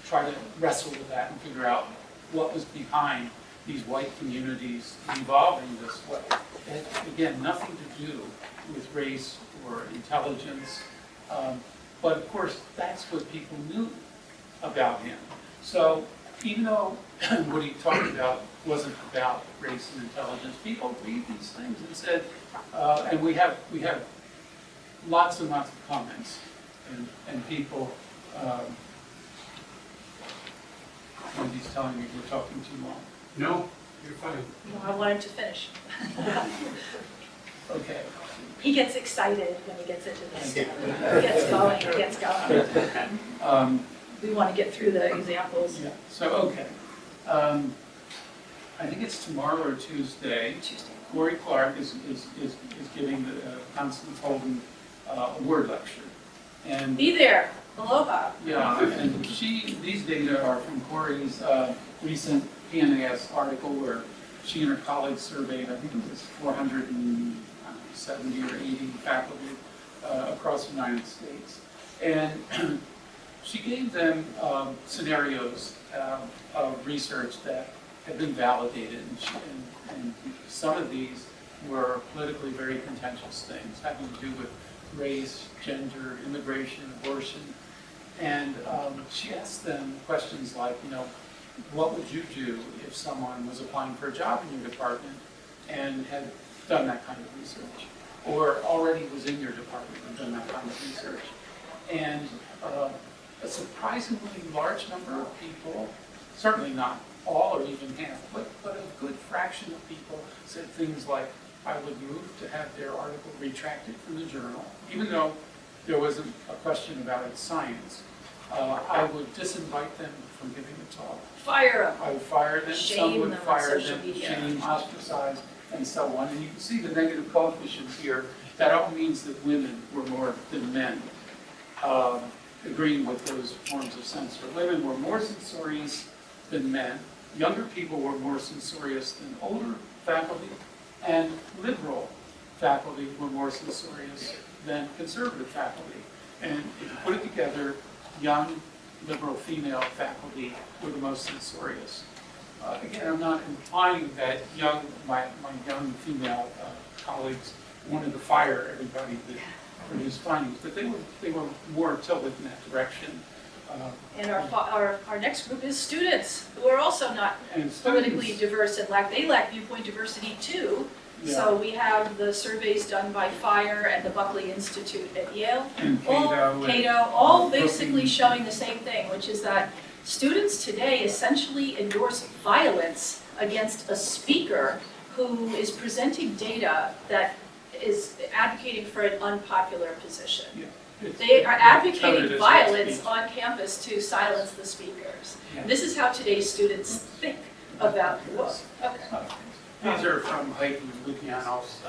try to wrestle with that and figure out what was behind these white communities evolving this way. It had, again, nothing to do with race or intelligence. But of course, that's what people knew about him. So even though what he talked about wasn't about race and intelligence, people read these things and said, and we have lots and lots of comments, and people. Wendy's telling me we're talking too long. No, you're fine. Well, I wanted to finish. Okay. He gets excited when he gets into this stuff. He gets going. We want to get through the examples. Yeah. So okay. I think it's tomorrow or Tuesday. Corey Clark is giving the Constance Holden award lecture. And Be there. Aloha. yeah, and these data are from Corey's recent PNAS article where she and her colleagues surveyed, I think it was 470 or 80 faculty across the United States. And she gave them scenarios of research that had been validated, and some of these were politically very contentious things having to do with race, gender, immigration, abortion. And she asked them questions like, what would you do if someone was applying for a job in your department and had done that kind of research, or already was in your department and done that kind of research? And a surprisingly large number of people, certainly not all or even half, but a good fraction of people said things like, I would move to have their article retracted from the journal, even though there wasn't a question about its science. I would disinvite them from giving a talk. Fire them. I would fire them, Shame some would them on fire social them, media. shame, ostracize, and so on. And you can see the negative coefficients here. That all means that women were more than men, agreeing with those forms of censor. Women were more censorious than men. Younger people were more censorious than older faculty. And liberal faculty were more censorious than conservative faculty. And if you put it together, young liberal female faculty were the most censorious. Again, I'm not implying that my young female colleagues wanted to fire everybody that produced findings, but they were more tilted in that direction. And our next group is students, who are also not politically diverse and they lack viewpoint diversity too. Yeah. So we have the surveys done by FIRE and the Buckley Institute at Yale. And Cato, all basically showing the same thing, which is that students today essentially endorse violence against a speaker who is presenting data that is advocating for an unpopular position. Yeah. They are advocating It's violence speech. on campus to silence the speakers. Yeah. This is how today's students think about the book. Okay. These are from Hayden Lukianoff's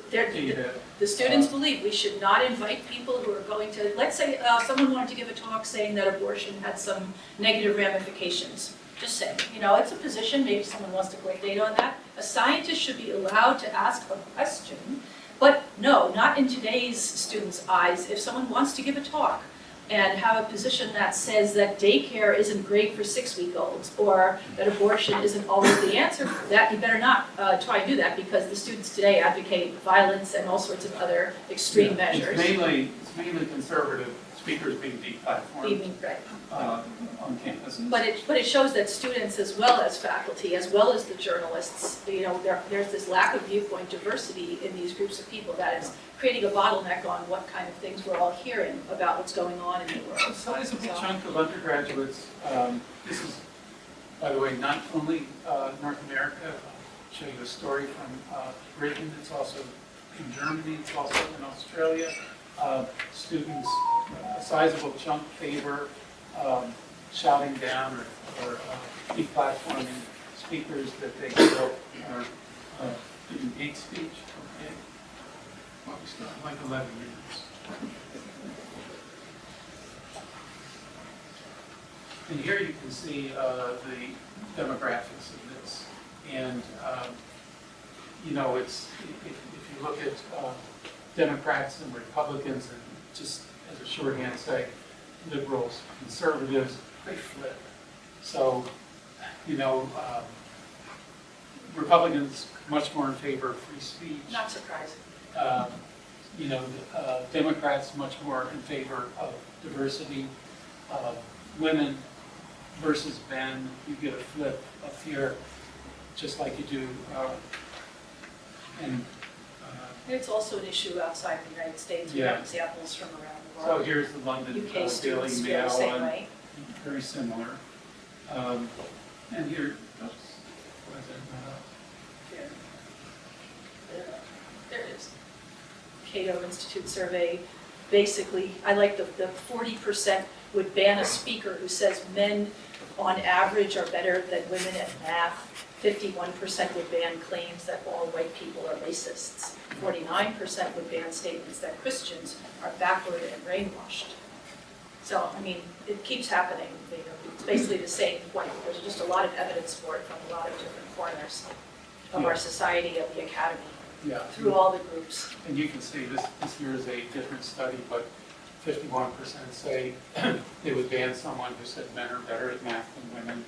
data. The students believe we should not invite people who are going to, let's say someone wanted to give a talk saying that abortion had some negative ramifications. Just say, it's a position, maybe someone wants to collect data on that. A scientist should be allowed to ask a question, but no, not in today's students' eyes. If someone wants to give a talk and have a position that says that daycare isn't great for 6-week-olds or that abortion isn't always the answer for that, you better not try and do that, because the students today advocate violence and all sorts of other extreme measures. It's mainly conservative speakers being deplatformed on campuses. But it shows that students, as well as faculty, as well as the journalists, there's this lack of viewpoint diversity in these groups of people that is creating a bottleneck on what kind of things we're all hearing about what's going on in the world. A sizable chunk of undergraduates, this is, by the way, not only North America. I'll show you a story from Britain. It's also in Germany. It's also in Australia. Students, a sizable chunk favor shouting down or deplatforming speakers that they feel are giving hate speech. Okay. Well, we start like 11 minutes. And here you can see the demographics of this. And, it's, if you look at Democrats and Republicans, and just as a shorthand say, liberals, conservatives, they flip. So, Republicans much more in favor of free speech. Not surprising. Democrats much more in favor of diversity. Women versus men, you get a flip up here, just like you do in It's also an issue outside the United States. We Yeah. have examples from around the so world. here's the London UK Daily students feel the same Mail, way. very similar. And here, oops, why is that not up? There it is. Cato Institute survey. Basically, I like the 40% would ban a speaker who says men on average are better than women at math. 51% would ban claims that all white people are racists. 49% would ban statements that Christians are backward and brainwashed. So, I mean, it keeps happening. It's basically the same point. There's just a lot of evidence for it from a lot of different corners of our society, of the academy, Yeah. through all the groups. And you can see this here is a different study, but 51% say they would ban someone who said men are better at math than women.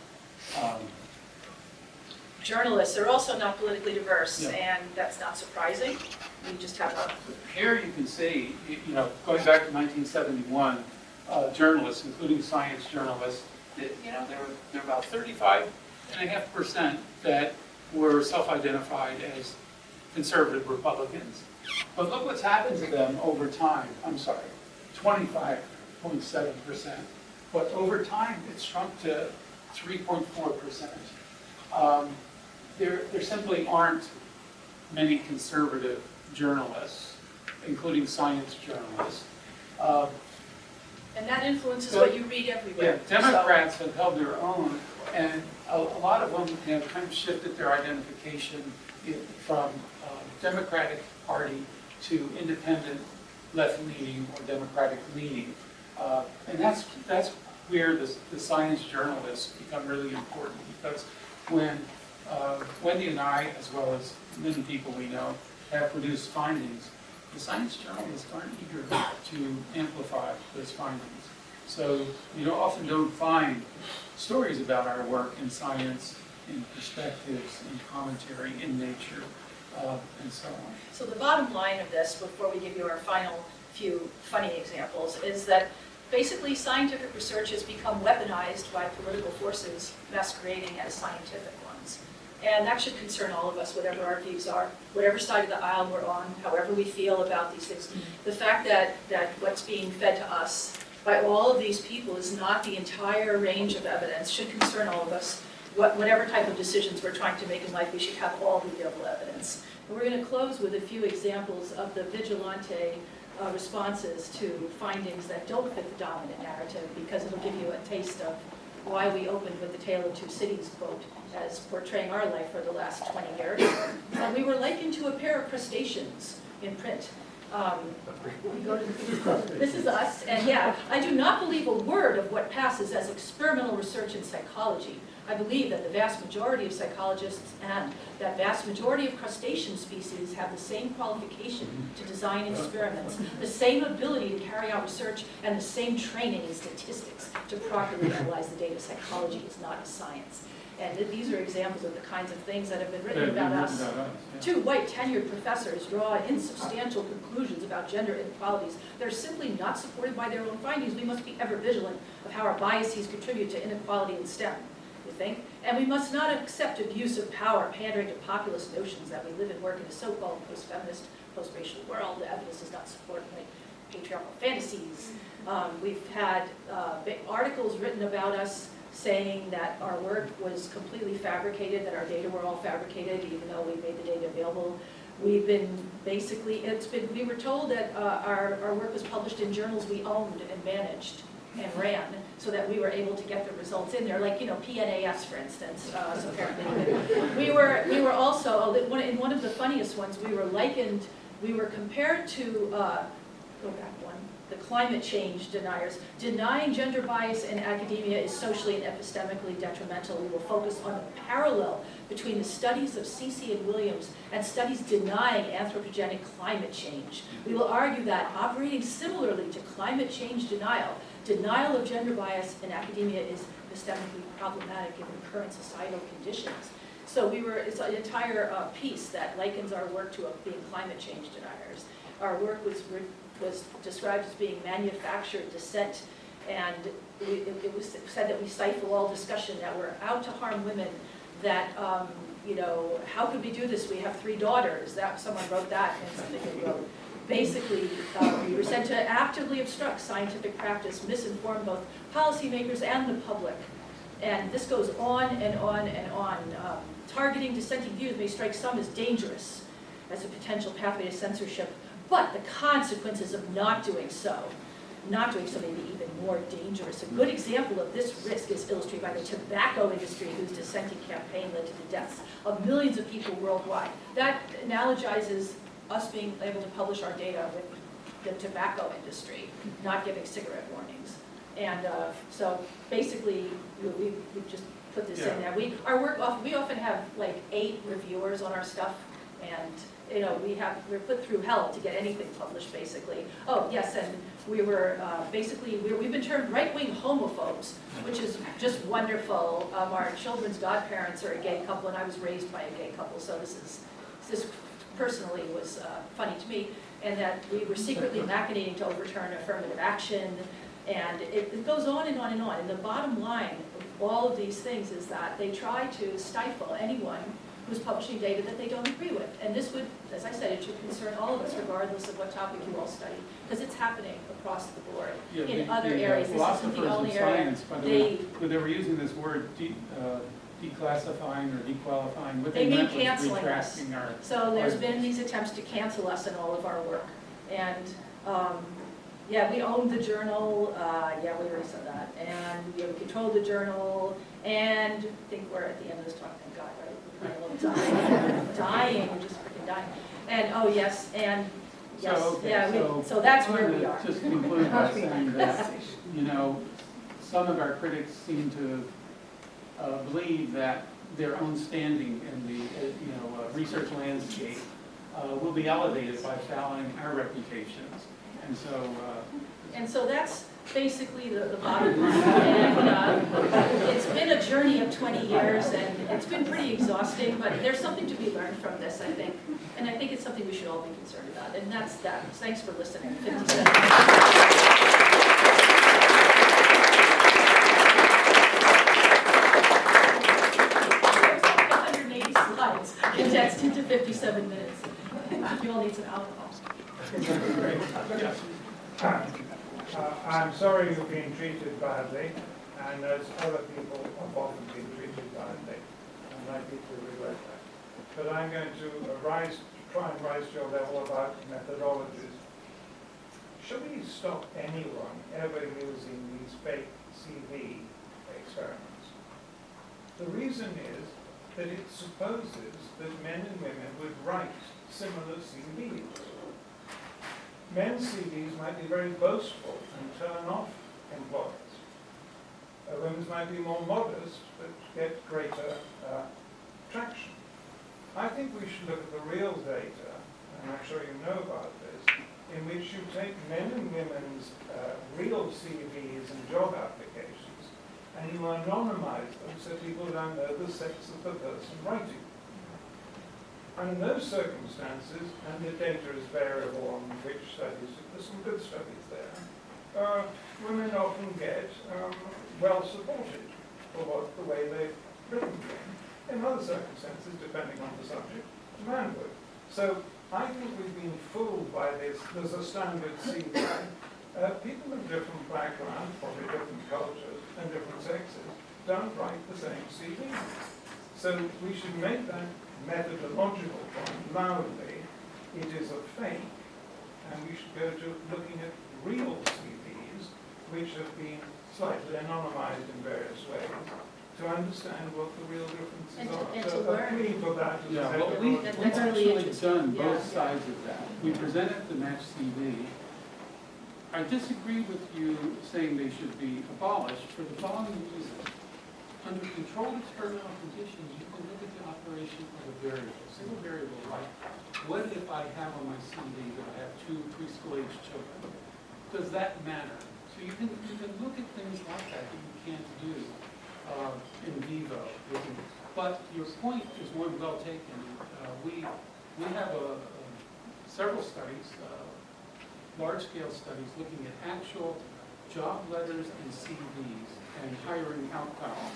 Journalists are also not politically diverse, Yeah. and that's not surprising. We just have a, Here you can see, going back to 1971, journalists, including science journalists, there were about 35.5% that were self-identified as conservative Republicans. But look what's happened to them over time. I'm sorry, 25.7%. But over time, it's shrunk to 3.4%. There simply aren't many conservative journalists, including science journalists. and that influences what you read Yeah, everywhere. Democrats have held their own, and a lot of them have kind of shifted their identification from Democratic Party to independent, left-leaning, or Democratic-leaning. And that's where the science journalists become really important, because when Wendy and I, as well as many people we know, have produced findings, the science journalists aren't eager to amplify those findings. So you often don't find stories about our work in science, in perspectives, in commentary, in nature, and so on. So the bottom line of this, before we give you our final few funny examples, is that basically scientific research has become weaponized by political forces masquerading as scientific ones. And that should concern all of us, whatever our views are, whatever side of the aisle we're on, however we feel about these things. The fact that what's being fed to us by all of these people is not the entire range of evidence should concern all of us. Whatever type of decisions we're trying to make in life, we should have all the available evidence. And we're going to close with a few examples of the vigilante responses to findings that don't fit the dominant narrative, because it'll give you a taste of why we opened with the Tale of Two Cities quote as portraying our life for the last 20 years. We were likened to a pair of crustaceans in print. This is us, and yeah, I do not believe a word of what passes as experimental research in psychology. I believe that the vast majority of psychologists and that vast majority of crustacean species have the same qualification to design experiments, the same ability to carry out research, and the same training in statistics to properly analyze the data. Psychology is not a science. And these are examples of the kinds of things that have been written about us. Two white tenured professors draw insubstantial conclusions about gender inequalities that are simply not supported by their own findings. We must be ever vigilant of how our biases contribute to inequality in STEM, we think. And we must not accept abuse of power, pandering to populist notions that we live and work in a so-called post-feminist, post-racial world. The evidence does not support patriarchal fantasies. We've had articles written about us saying that our work was completely fabricated, that our data were all fabricated, even though we made the data available. We've been basically, we were told that our work was published in journals we owned and managed and ran, so that we were able to get the results in there, like, PNAS, for instance, so apparently. We were also, in one of the funniest ones, we were compared to, go back one, the climate change deniers. Denying gender bias in academia is socially and epistemically detrimental. We will focus on the parallel between the studies of Ceci and Williams and studies denying anthropogenic climate change. We will argue that operating similarly to climate change denial of gender bias in academia is epistemically problematic given current societal conditions. So it's an entire piece that likens our work to being climate change deniers. Our work was described as being manufactured dissent, and it was said that we stifle all discussion, that we're out to harm women, that, you know, how could we do this? We have 3 daughters. Someone wrote that in something they wrote. Basically, we were said to actively obstruct scientific practice, misinform both policymakers and the public. And this goes on and on and on. Targeting dissenting views may strike some as dangerous as a potential pathway to censorship, but the consequences of not doing so may be even more dangerous. A good example of this risk is illustrated by the tobacco industry, whose dissenting campaign led to the deaths of millions of people worldwide. That analogizes us being able to publish our data with the tobacco industry, not giving cigarette warnings. And so basically, we just put this in there. We often have like 8 reviewers on our stuff, and you know, we're put through hell to get anything published, basically. Oh yes, and we were we've been termed right-wing homophobes, which is just wonderful. Our children's godparents are a gay couple, and I was raised by a gay couple, so this personally was funny to me, and that we were secretly machinating to overturn affirmative action, and it goes on and on and on. And the bottom line of all of these things is that they try to stifle anyone who's publishing data that they don't agree with. And this would, as I said, it should concern all of us, regardless of what topic you all study, because it's happening across the board in other areas. This isn't the only area. They were using this word declassifying or dequalifying. What they mean meant was canceling us. So there's been these attempts to cancel us in all of our work. And yeah, we own the journal. Yeah, we already said that. And we control the journal. And I think we're at the end of this talk. Thank God, right? We're kind of dying. We're just freaking dying. And oh yes, and yes, so, okay, yeah. So that's where we are. Just conclude by saying that, you know, some of our critics seem to believe that their own standing in the research landscape will be elevated by fouling our reputations, and so that's basically the bottom line. And it's been a journey of 20 years, and it's been pretty exhausting, but there's something to be learned from this, I think, and I think it's something we should all be concerned about, and that's that. Thanks for listening. 50 seconds. 180 slides condensed into 57 minutes. You all need some alcohol. I'm sorry you've been treated badly, and as other people have often been treated badly, and I deeply regret that. But I'm going to try and rise to your level about methodologies. Should we stop anyone ever using these fake CV experiments? The reason is that it supposes that men and women would write similar CVs. Men's CVs might be very boastful and turn off employers. Women's might be more modest but get greater traction. I think we should look at the real data, and I'm sure you know about this, in which you take men and women's real CVs and job applications, and you anonymize them so people don't know the sex of the person writing. And in those circumstances, and the data is variable on which studies, there's some good studies there, women often get well supported for the way they've written things. In other circumstances, depending on the subject, a man would. So I think we've been fooled by this. There's a standard CV. People of different backgrounds, probably different cultures and different sexes, don't write the same CV. So we should make that methodological point loudly. It is a fake, and we should go to looking at real CVs, which have been slightly anonymized in various ways, to understand what the real differences And are. to So learn. plea for that as Yeah, a well, methodological That's we've really actually interesting. done both Yeah. sides of that. We presented the match CV. I disagree with you saying they should be abolished for the following reason. Under controlled experimental conditions, you can look at the operation of a variable, single variable, like what if I have on my CV that I have 2 preschool-age children? Does that matter? So you can look at things like that you can't do in vivo. But your point is one well taken. We have several studies, large-scale studies, looking at actual job letters and CVs and hiring outcomes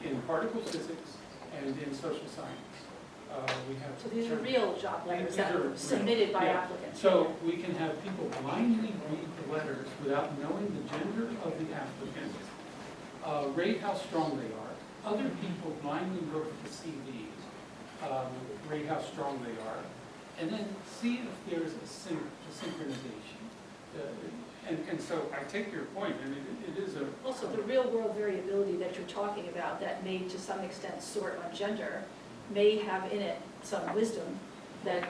in particle physics and in social science. We have So these are real job letters that These are are submitted by yeah. applicants. So we can have people blindly read the letters without knowing the gender of the applicant, rate how strong they are. Other people blindly look at the CVs, rate how strong they are, and then see if there's a synchronization. And so I take your point, and it is a... Also, the real-world variability that you're talking about that may to some extent sort on gender may have in it some wisdom that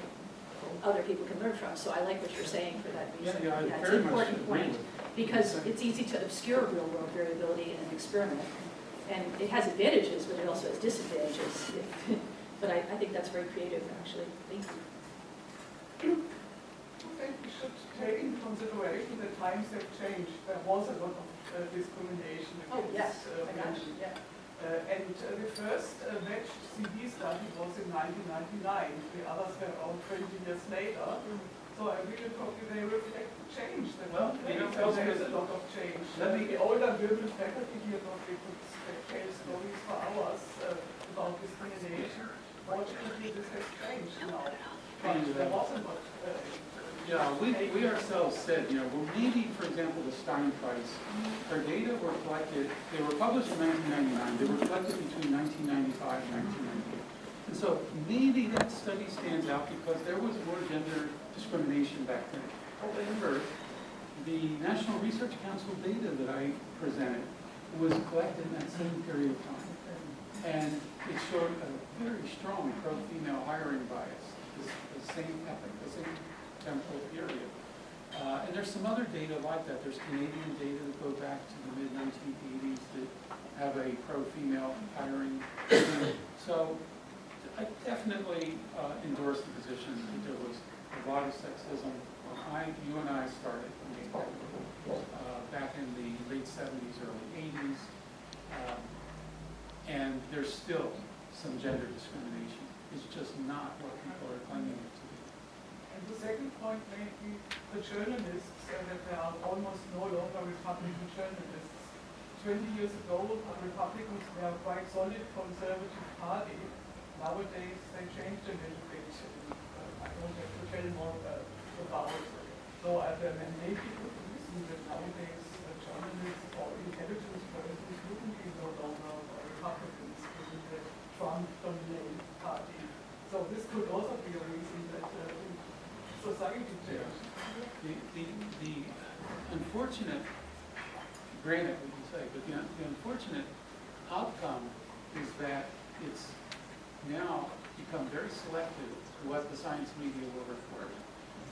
other people can learn from. So I like what you're saying for that reason. Yeah, I It's very an much important agree point, with because it's easy to obscure real-world variability in an experiment. And it has advantages, but it also has disadvantages. But I think that's very creative, actually. Thank you. I think we should take into consideration that times have changed. There was a lot of discrimination Oh, against yes, I got women. you, yeah. And the first matched CV study was in 1999. The others were around 20 years later. So I really thought they reflect the change. That Well, you know, there is a lot of change. The older women faculty here thought they could tell stories for hours about discrimination. Fortunately, this has changed now. But there wasn't much. Yeah, we ourselves said, well, maybe, for example, the Stein Prize, our data were collected, they were published in 1999, they were collected between 1995 and 1998. And so maybe that study stands out because there was more gender discrimination back then. However, the National Research Council data that I presented was collected in that same period of time. And it showed a very strong pro-female hiring bias, the same epoch, the same temporal period. And there's some other data like that. There's Canadian data that go back to the mid-1980s that have a pro-female hiring. So I definitely endorse the position that there was a lot of sexism when you and I started back in the late 70s, early 80s. And there's still some gender discrimination. It's just not what people are claiming it to be. And the second point may be the journalists, that there are almost no longer Republican journalists. 20 years ago, Republicans were a quite solid conservative party. Nowadays, they changed a little bit. I don't have to tell more about it. So there may be a reason that nowadays journalists or intelligence persons wouldn't be no longer Republicans within the Trump-dominated party. So this could also be a reason that society changed. The unfortunate, granted we can say, but the unfortunate outcome is that it's now become very selective to what the science media will report.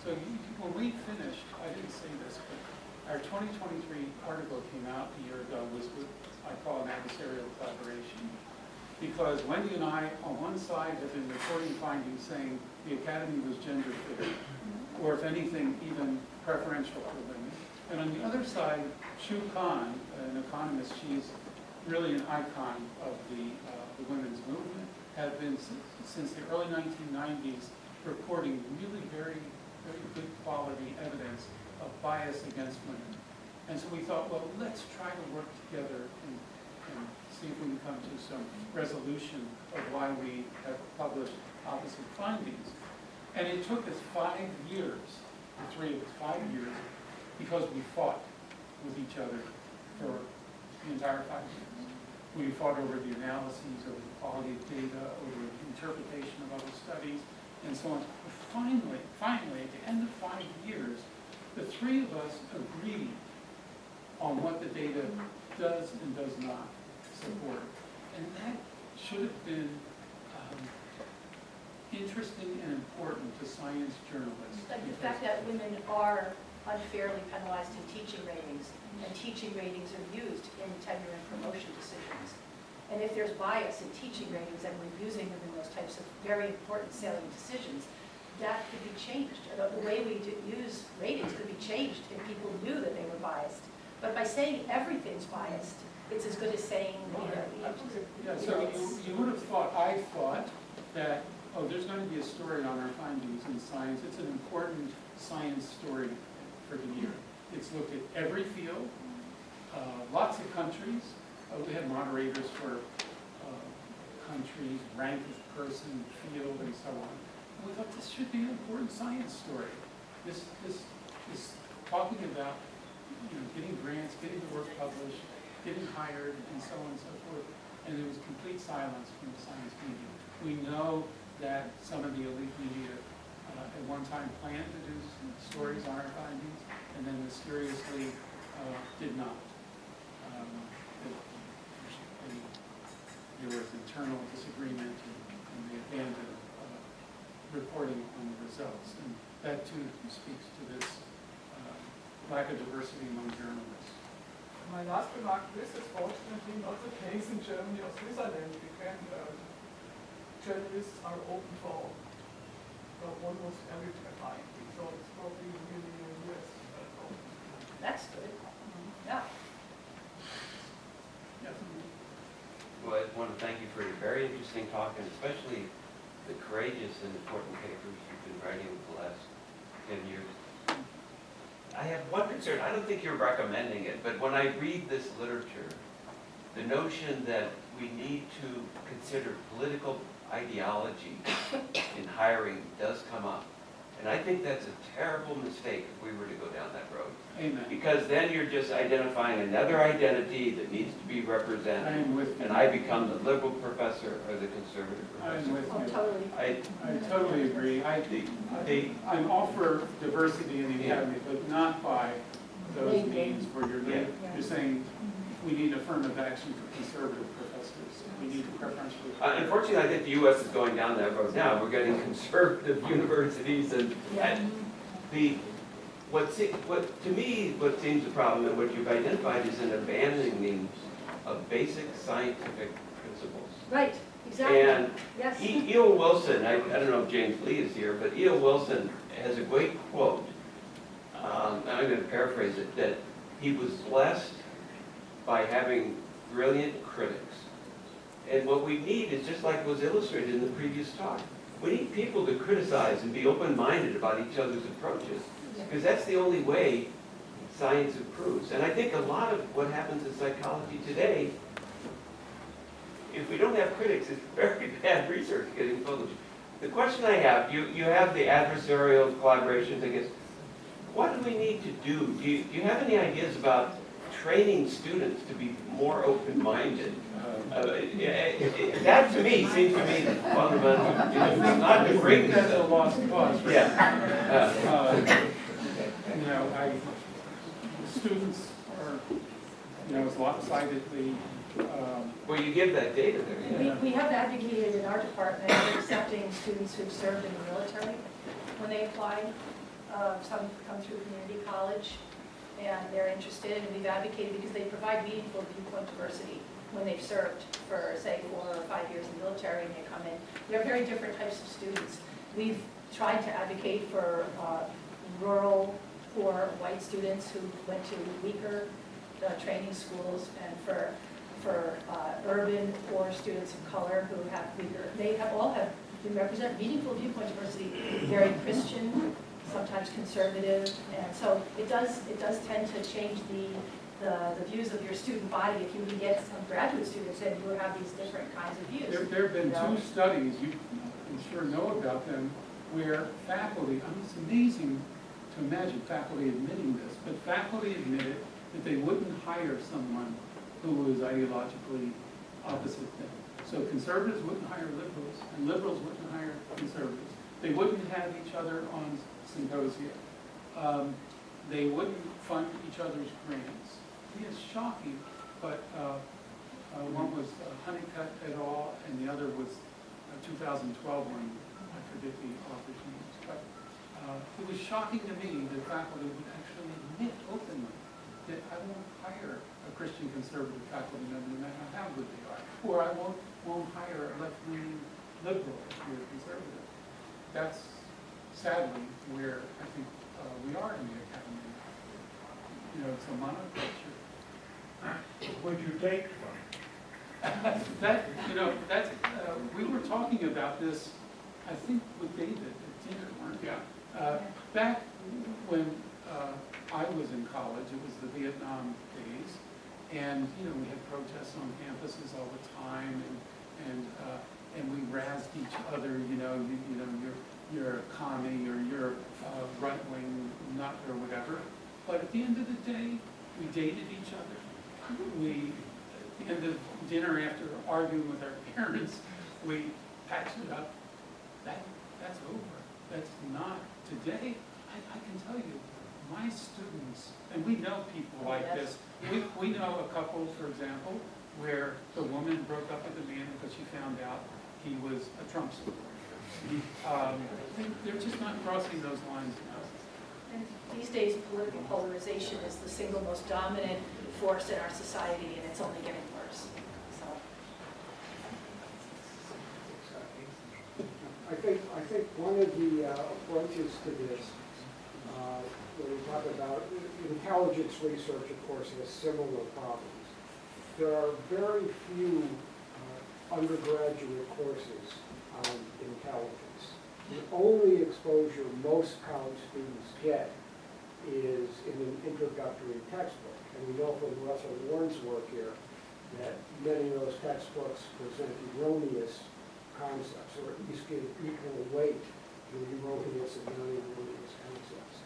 So when we finished, I didn't say this, but our 2023 article came out a year ago was what I call an adversarial collaboration. Because Wendy and I, on one side, have been reporting findings saying the academy was gender fitted, or if anything, even preferential for women. And on the other side, Shu Khan, an economist, she's really an icon of the women's movement, have been since the early 1990s reporting really very, very good quality evidence of bias against women. And so we thought, well, let's try to work together and see if we can come to some resolution of why we have published opposite findings. And it took us 5 years, the three of us, 5 years, because we fought with each other for the entire 5 years. We fought over the analyses, over the quality of data, over the interpretation of other studies, and so on. But finally, at the end of 5 years, the three of us agreed on what the data does and does not support. And that should have been interesting and important to science journalists. Like the fact that women are unfairly penalized in teaching ratings, and teaching ratings are used in tenure and promotion decisions. And if there's bias in teaching ratings and we're using them in those types of very important salient decisions, that could be changed. The way we use ratings could be changed if people knew that they were biased. But by saying everything's biased, it's as good as saying, Yeah, so you would have thought, I thought, that, oh, there's going to be a story on our findings in science. It's an important science story for the year. It's looked at every field, lots of countries. We had moderators for countries, rank of person, field, and so on. And we thought this should be an important science story. This is talking about, you know, getting grants, getting the work published, getting hired, and so on and so forth. And there was complete silence from the science media. We know that some of the elite media at one time planned to do stories on our findings, and then mysteriously did not. There was internal disagreement, and they abandoned reporting on the results. And that too speaks to this lack of diversity among journalists. My last remark, this is fortunately not the case in Germany or Switzerland. Journalists are open for almost every finding, so it's probably really US. That's good. Yeah. Yes. Well, I want to thank you for your very interesting talk, and especially the courageous and important papers you've been writing for the last 10 years. I have one concern. I don't think you're recommending it, but when I read this literature, the notion that we need to consider political ideology in hiring does come up. And I think that's a terrible mistake if we were to go down that road. Amen. Because then you're just identifying another identity that needs to be I represented. am with you. And I become the liberal professor or the conservative I'm professor. with Oh, you. totally. I totally agree. I'm all for diversity in the academy, but not by those Labeling. means where Yeah. you're saying we need affirmative action for conservative professors. We need to preferentially. Unfortunately, I think the U.S. is going down that road now. We're getting conservative universities, and what to me, what seems a problem and what you've identified is an abandoning of basic scientific principles. Right, exactly. And Yes. E.O. Wilson, I don't know if James Lee is here, but E.O. Wilson has a great quote, and I'm going to paraphrase it, that he was blessed by having brilliant critics. And what we need is just like was illustrated in the previous talk. We need people to criticize and be open-minded about each other's approaches, because that's the only way science improves. And I think a lot of what happens in psychology today, if we don't have critics, it's very bad research getting published. The question I have, you have the adversarial collaborations, I guess. What do we need to do? Do you have any ideas about training students to be more open-minded? That to me seems to be fundamental. Not to bring That's this a up. lost cause. Right? Yeah. You know, students are, you know, it's lopsidedly. Well, you give that data there. We have advocated in our department for accepting students who've served in the military when they apply. Some come through community college and they're interested, and we've advocated because they provide meaningful viewpoint diversity when they've served for, say, 4 or 5 years in the military and they come in. They're very different types of students. We've tried to advocate for rural, poor, white students who went to weaker training schools, and for urban, poor students of color who have weaker, they represent meaningful viewpoint diversity, very Christian, sometimes conservative, and so it does tend to change the views of your student body if you can get some graduate students and you have these different kinds of views. There have been 2 studies, I'm sure know about them, where faculty, I mean, it's amazing to imagine faculty admitting this, but faculty admitted that they wouldn't hire someone who was ideologically opposite them. So conservatives wouldn't hire liberals, and liberals wouldn't hire conservatives. They wouldn't have each other on symposia. They wouldn't fund each other's grants. It's shocking, but one was Honeycutt et al., and the other was a 2012 one. I forget the author's names, but it was shocking to me that faculty would actually admit openly that I won't hire a Christian conservative faculty member, no matter how good they are, or I won't hire a left-leaning liberal if you're conservative. That's sadly where I think we are in the academy. You know, it's a monoculture. Would you take That, you know, that's, we were talking about this, I think, with David at dinner, weren't we? Back when I was in college, it was the Vietnam days, and, you know, we had protests on campuses all the time, and we razzed each other, you know, you're a commie, or you're right-wing nut, or whatever. But at the end of the day, we dated each other. We, at the end of dinner, after arguing with our parents, we patched it up. That's over. That's not today. I can tell you, my students, and we know people like this. We know a couple, for example, where the woman broke up with the man because she found out he was a Trump supporter. They're just not crossing those lines now. And these days, political polarization is the single most dominant force in our society, and it's only getting worse. So, I think one of the approaches to this, when we talk about intelligence research, of course, has similar problems. There are very few undergraduate courses on intelligence. The only exposure most college students get is in an introductory textbook. And we know from Russell Warren's work here that many of those textbooks present erroneous concepts, or at least give equal weight to the erroneous and non-erroneous concepts.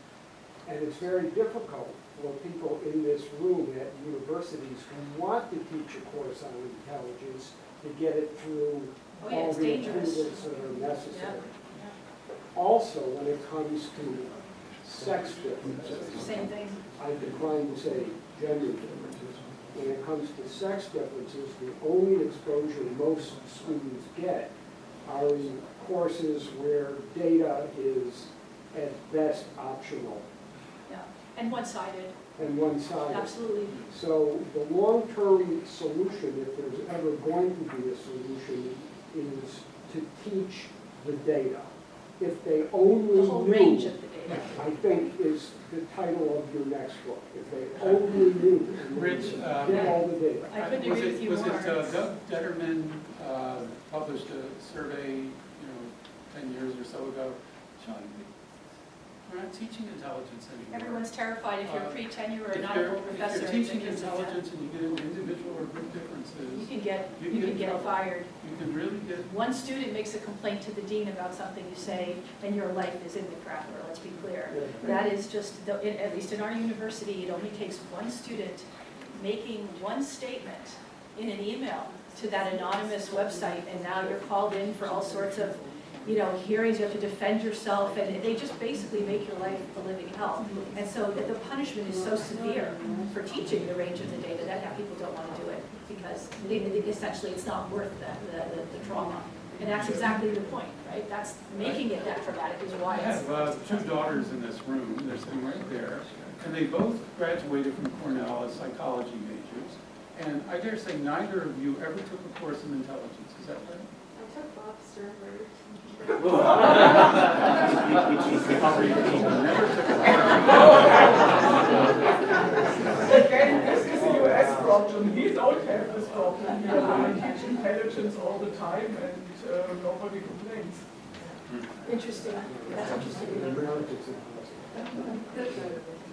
And it's very difficult for people in this room at universities who want to teach a course on intelligence to get it through oh yeah, all it's the dangerous. approvals that are necessary. Yeah. Also, when it comes to sex differences, Same thing. I decline to say gender differences. When it comes to sex differences, the only exposure most students get are in courses where data is at best optional Yeah, and one-sided. and one-sided. Absolutely. So the long-term solution, if there's ever going to be a solution, is to teach the data. If they only The whole knew, range of the data. I think is the title of your next book. If they only knew, Rich, get all the data. I couldn't agree with you more. Was it Doug Detterman published a survey, you know, 10 years or so ago, showing we're not teaching intelligence anymore. Everyone's terrified if you're pre-tenure or If not a you're- full professor. If you're it's teaching against the intelligence and you get into individual or group differences, You can get trouble. fired. You can really get, One student makes a complaint to the dean about something you say, and your life is in the crapper, let's be clear. That is just, at least in our university, it only takes one student making one statement in an email to that anonymous website, and now you're called in for all sorts of, hearings, you have to defend yourself, and they just basically make your life a living hell. And so the punishment is so severe for teaching the range of the data that now people don't want to do it, because essentially it's not worth the trauma. And that's exactly the point, right? That's making it that traumatic is why I it's. have two daughters in this room, they're sitting right there, and they both graduated from Cornell as psychology majors. And I dare say neither of you ever took a course in intelligence, is that right? I took Bob Sternberg. Never took Again, this is a US problem. We don't have this problem. We teach intelligence all the time, and nobody complains. Interesting, that's interesting.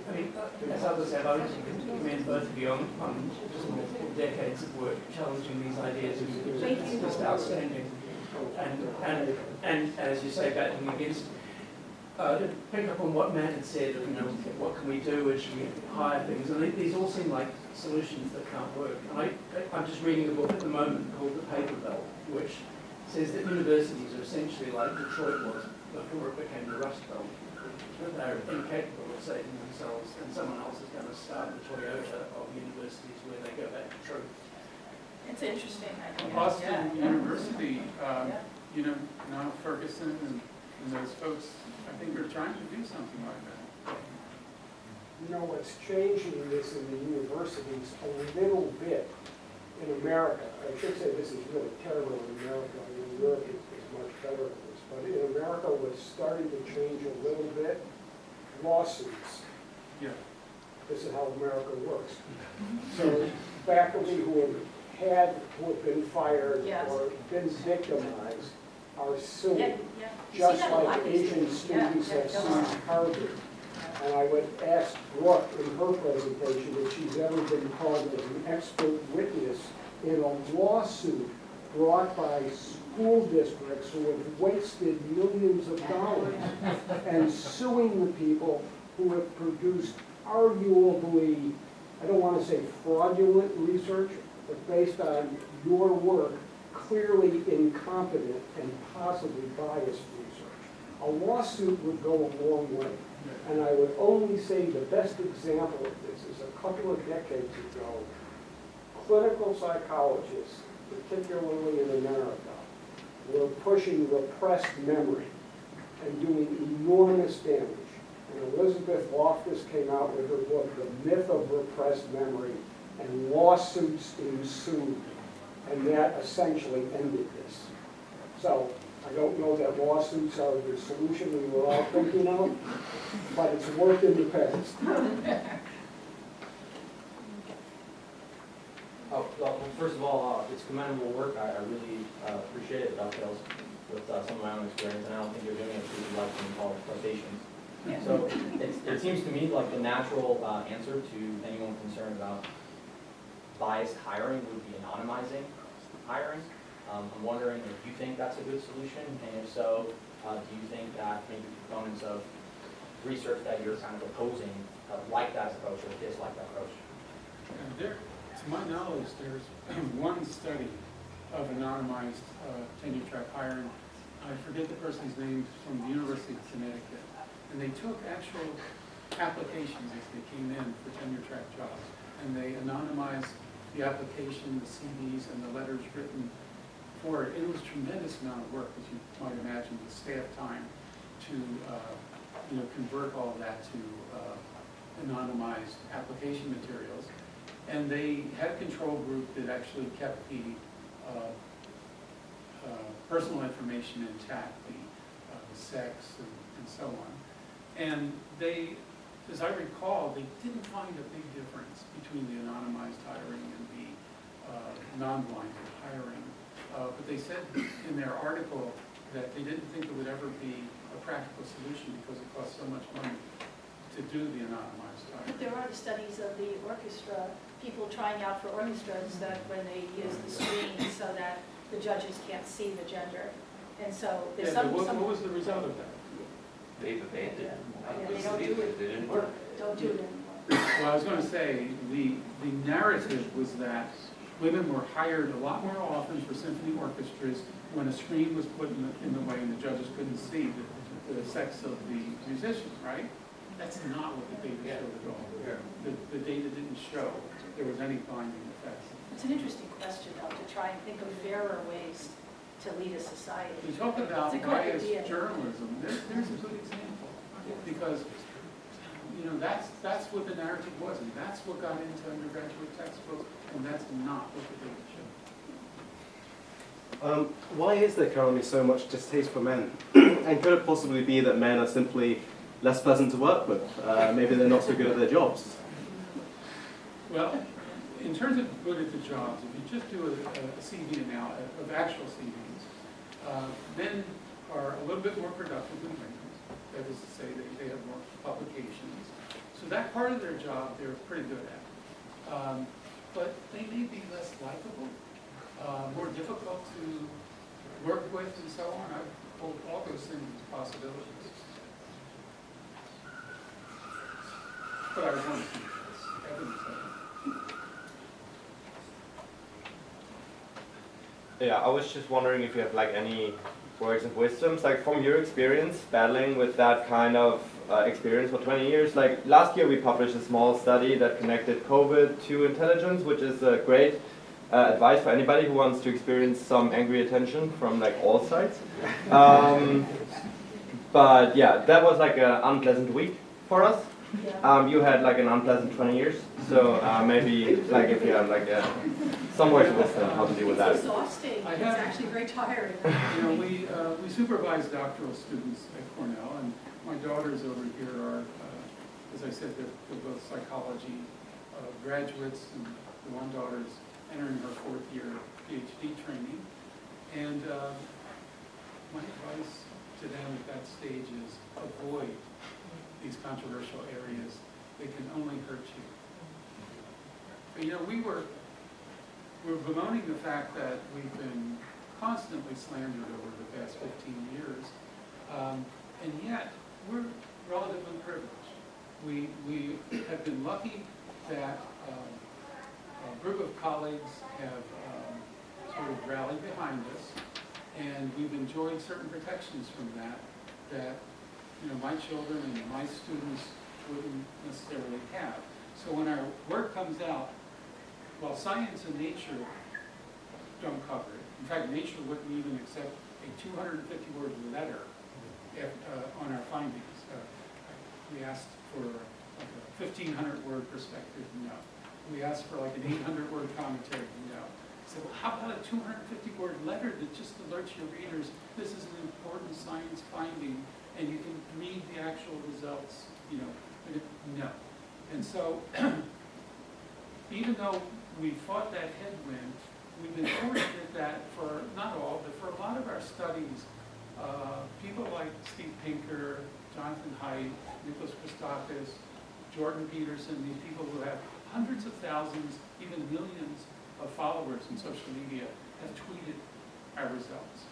I mean, as others have, I commend both of you on just multiple decades of work challenging these ideas. It's just outstanding. And as you say, battling against, to pick up on what Matt had said, what can we do, and should we hire things, and these all seem like solutions that can't work. And I'm just reading a book at the moment called The Paper Belt, which says that universities are essentially like Detroit was before it became the Rust Belt. They're incapable of saving themselves, and someone else is going to start the Toyota of universities where they go back to truth. It's interesting. Boston Yeah. University, now Ferguson and those folks, I think are trying to do something like that. What's changing this in the universities a little bit in America. I should say this is really terrible in America. I mean, Europe is much better at this. But in America, what's starting to change a little bit, lawsuits. Yeah. This is how America works. So faculty who have who have been fired Yes. or been victimized are suing. Yeah, yeah. You see Just that a lot like these Asian days. students Yeah, have yeah, sued Harvard. And I would ask Brooke in her presentation if she's ever been called as an expert witness in a lawsuit brought by school districts who have wasted millions of dollars and suing the people who have produced arguably, I don't want to say fraudulent research, but based on your work, clearly incompetent and possibly biased research. A lawsuit would go a long way. And I would only say the best example of this is a couple of decades ago, clinical psychologists, particularly in America, were pushing repressed memory and doing enormous damage. And Elizabeth Loftus came out with her book, The Myth of Repressed Memory, and lawsuits ensued. And that essentially ended this. So I don't know that lawsuits are the solution we were all thinking of, but it's worked in the past. Well, first of all, it's commendable work. I really appreciate it. It dovetails with some of my own experience, and I don't think you're doing it through like being called crustaceans. So it seems to me like the natural answer to anyone concerned about biased hiring would be anonymizing hiring. I'm wondering if you think that's a good solution, and if so, do you think that maybe proponents of research that you're kind of opposing like that approach or dislike that approach? To my knowledge, there's one study of anonymized tenure-track hiring. I forget the person's name, from the University of Connecticut. And they took actual applications as they came in for tenure-track jobs. And they anonymized the application, the CVs, and the letters written for it. It was a tremendous amount of work, as you might imagine, with staff time to convert all of that to anonymized application materials. And they had a control group that actually kept the personal information intact, the sex and so on. And they, as I recall, they didn't find a big difference between the anonymized hiring and the non-blinded hiring. But they said in their article that they didn't think it would ever be a practical solution because it costs so much money to do the anonymized hiring. But there are the studies of the orchestra, people trying out for orchestras that when they use the screen so that the judges can't see the gender. And so there's Yeah, but what was the result of that? They've abandoned it. Yeah, they don't do it. They didn't work. Don't do it anymore. Well, I was going to say, the narrative was that women were hired a lot more often for symphony orchestras when a screen was put in the way and the judges couldn't see the sex of the musicians, right? That's not what the data showed at all. The data didn't show there was any blinding effect. It's an interesting question, though, to try and think of fairer ways to lead a society. We talk about It's a good biased idea. journalism. There's a good example, because that's what the narrative was, and that's what got into undergraduate textbooks, and that's not what the data showed. Why is there currently so much distaste for men? And could it possibly be that men are simply less pleasant to work with? Maybe they're not so good at their jobs. Well, in terms of good at the jobs, if you just do a CV now of actual CVs, men are a little bit more productive than women. That is to say, they have more publications. So that part of their job they're pretty good at. But they may be less likable, more difficult to work with, and so on. I hold all those things as possibilities. But I was wondering, evidence of it. Yeah, I was just wondering if you have like any words of wisdom, like from your experience battling with that kind of experience for 20 years. Like last year we published a small study that connected COVID to intelligence, which is a great advice for anybody who wants to experience some angry attention from like all sides. But yeah, that was like an unpleasant week for us. You had like an unpleasant 20 years, so maybe like if you have like some words of wisdom how to deal with that. It's exhausting. It's actually very tiring. We supervise doctoral students at Cornell, and my daughters over here are, as I said, they're both psychology graduates, and one daughter's entering her 4th year of PhD training. And my advice to them at that stage is avoid these controversial areas. They can only hurt you. But you know, we're bemoaning the fact that we've been constantly slandered over the past 15 years, and yet we're relatively privileged. We have been lucky that a group of colleagues have sort of rallied behind us, and we've enjoyed certain protections from that you know, my children and my students wouldn't necessarily have. So when our work comes out, while science and nature don't cover it, in fact, nature wouldn't even accept a 250-word letter on our findings. We asked for like a 1,500-word perspective, no. We asked for like an 800-word commentary, no. So how about a 250-word letter that just alerts your readers this is an important science finding and you can read the actual results, you know, no. And so even though we fought that headwind, we've been fortunate that for, not all, but for a lot of our studies, people like Steve Pinker, Jonathan Haidt, Nicholas Christakis, Jordan Peterson, these people who have hundreds of thousands, even millions of followers in social media have tweeted our results.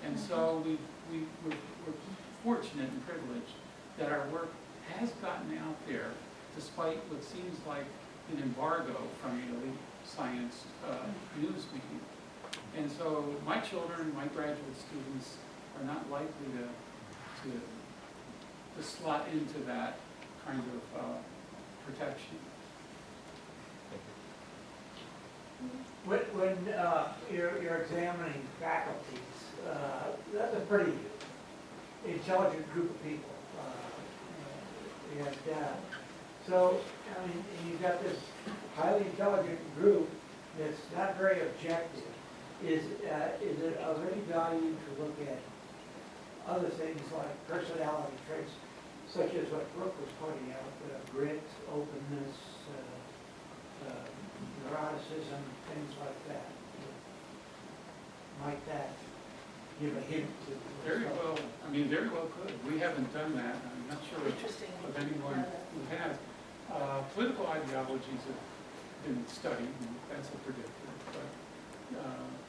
And so we're fortunate and privileged that our work has gotten out there despite what seems like an embargo from the elite science news media. And so my children, my graduate students are not likely to slot into that kind of protection. When you're examining faculties, that's a pretty intelligent group of people. So, I mean, you've got this highly intelligent group that's not very objective. Is it of any value to look at other things like personality traits, such as what Brooke was pointing out, grit, openness, neuroticism, things like that? Might that give a hint to? Very well, I mean, very well could. We haven't done that. I'm not sure of anyone who has. Political ideologies have been studied, and that's a predictor, but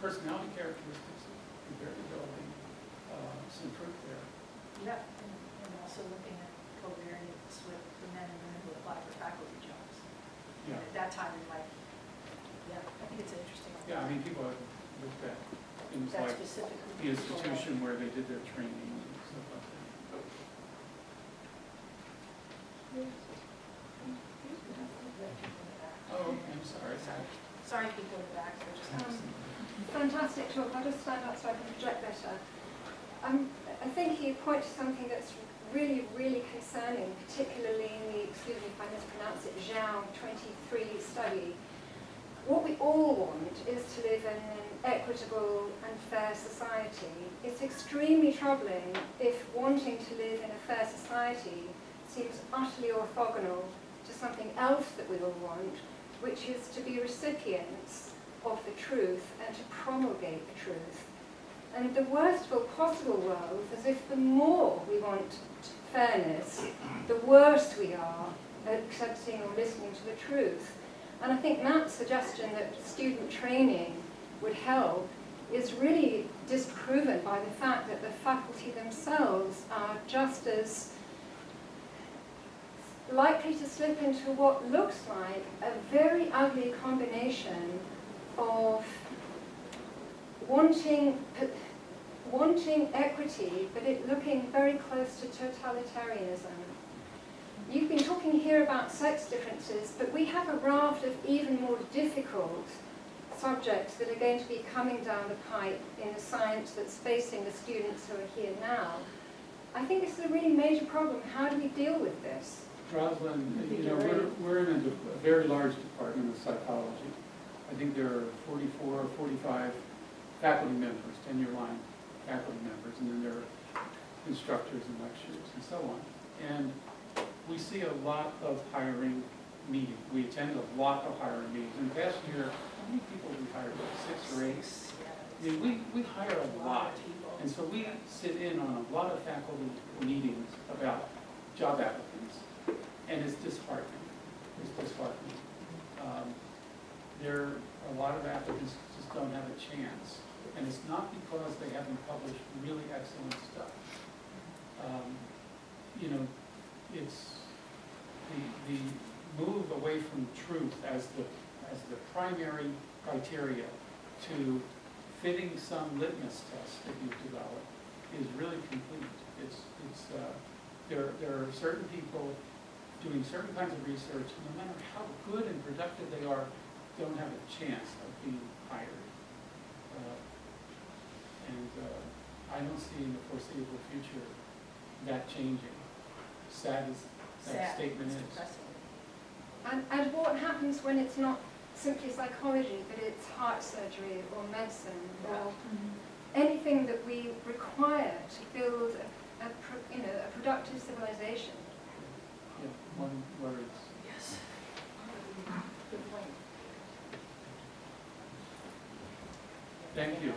personality characteristics can very well be some proof there. Yeah, and also looking at covariance with the men and women who apply for faculty jobs. Yeah. At that time, it might, yeah, I think it's interesting. Yeah, I mean, people have looked at things That like specifically. the institution where they did their training and stuff like that. Oh, I'm sorry. Sorry, people in the back, they're just Fantastic talk. I'll just stand up so I can project better. I think you point to something that's really, really concerning, particularly in the, excuse me if I mispronounce it, Zhao 23 study. What we all want is to live in an equitable and fair society. It's extremely troubling if wanting to live in a fair society seems utterly orthogonal to something else that we all want, which is to be recipients of the truth and to promulgate the truth. And the worst possible world is if the more we want fairness, the worse we are at accepting or listening to the truth. And I think Matt's suggestion that student training would help is really disproven by the fact that the faculty themselves are just as likely to slip into what looks like a very ugly combination of wanting equity, but it looking very close to totalitarianism. You've been talking here about sex differences, but we have a raft of even more difficult subjects that are going to be coming down the pipe in the science that's facing the students who are here now. I think this is a really major problem. How do we deal with this? Rosalind, you know, we're in a very large department of psychology. I think there are 44 or 45 faculty members, tenure-line faculty members, and then there are instructors and lecturers and so on. And we see a lot of hiring meetings. We attend a lot of hiring meetings. In the past year, how many people people we hire, like 6 or 8. I mean, we hire a lot, and so we sit in on a lot of faculty meetings about job applicants, and it's disheartening. It's disheartening. There are a lot of applicants who just don't have a chance, and it's not because they haven't published really excellent stuff. You know, it's the move away from truth as the primary criteria to fitting some litmus test that you've developed is really complete. There are certain people doing certain kinds of research, and no matter how good and productive they are, don't have a chance of being hired. I don't see in the foreseeable future that changing. Sad as that statement is. And what happens when it's not simply psychology, but it's heart surgery or medicine or anything that we require to build a productive civilization? Yeah, one word. Yes. Good point. Thank you.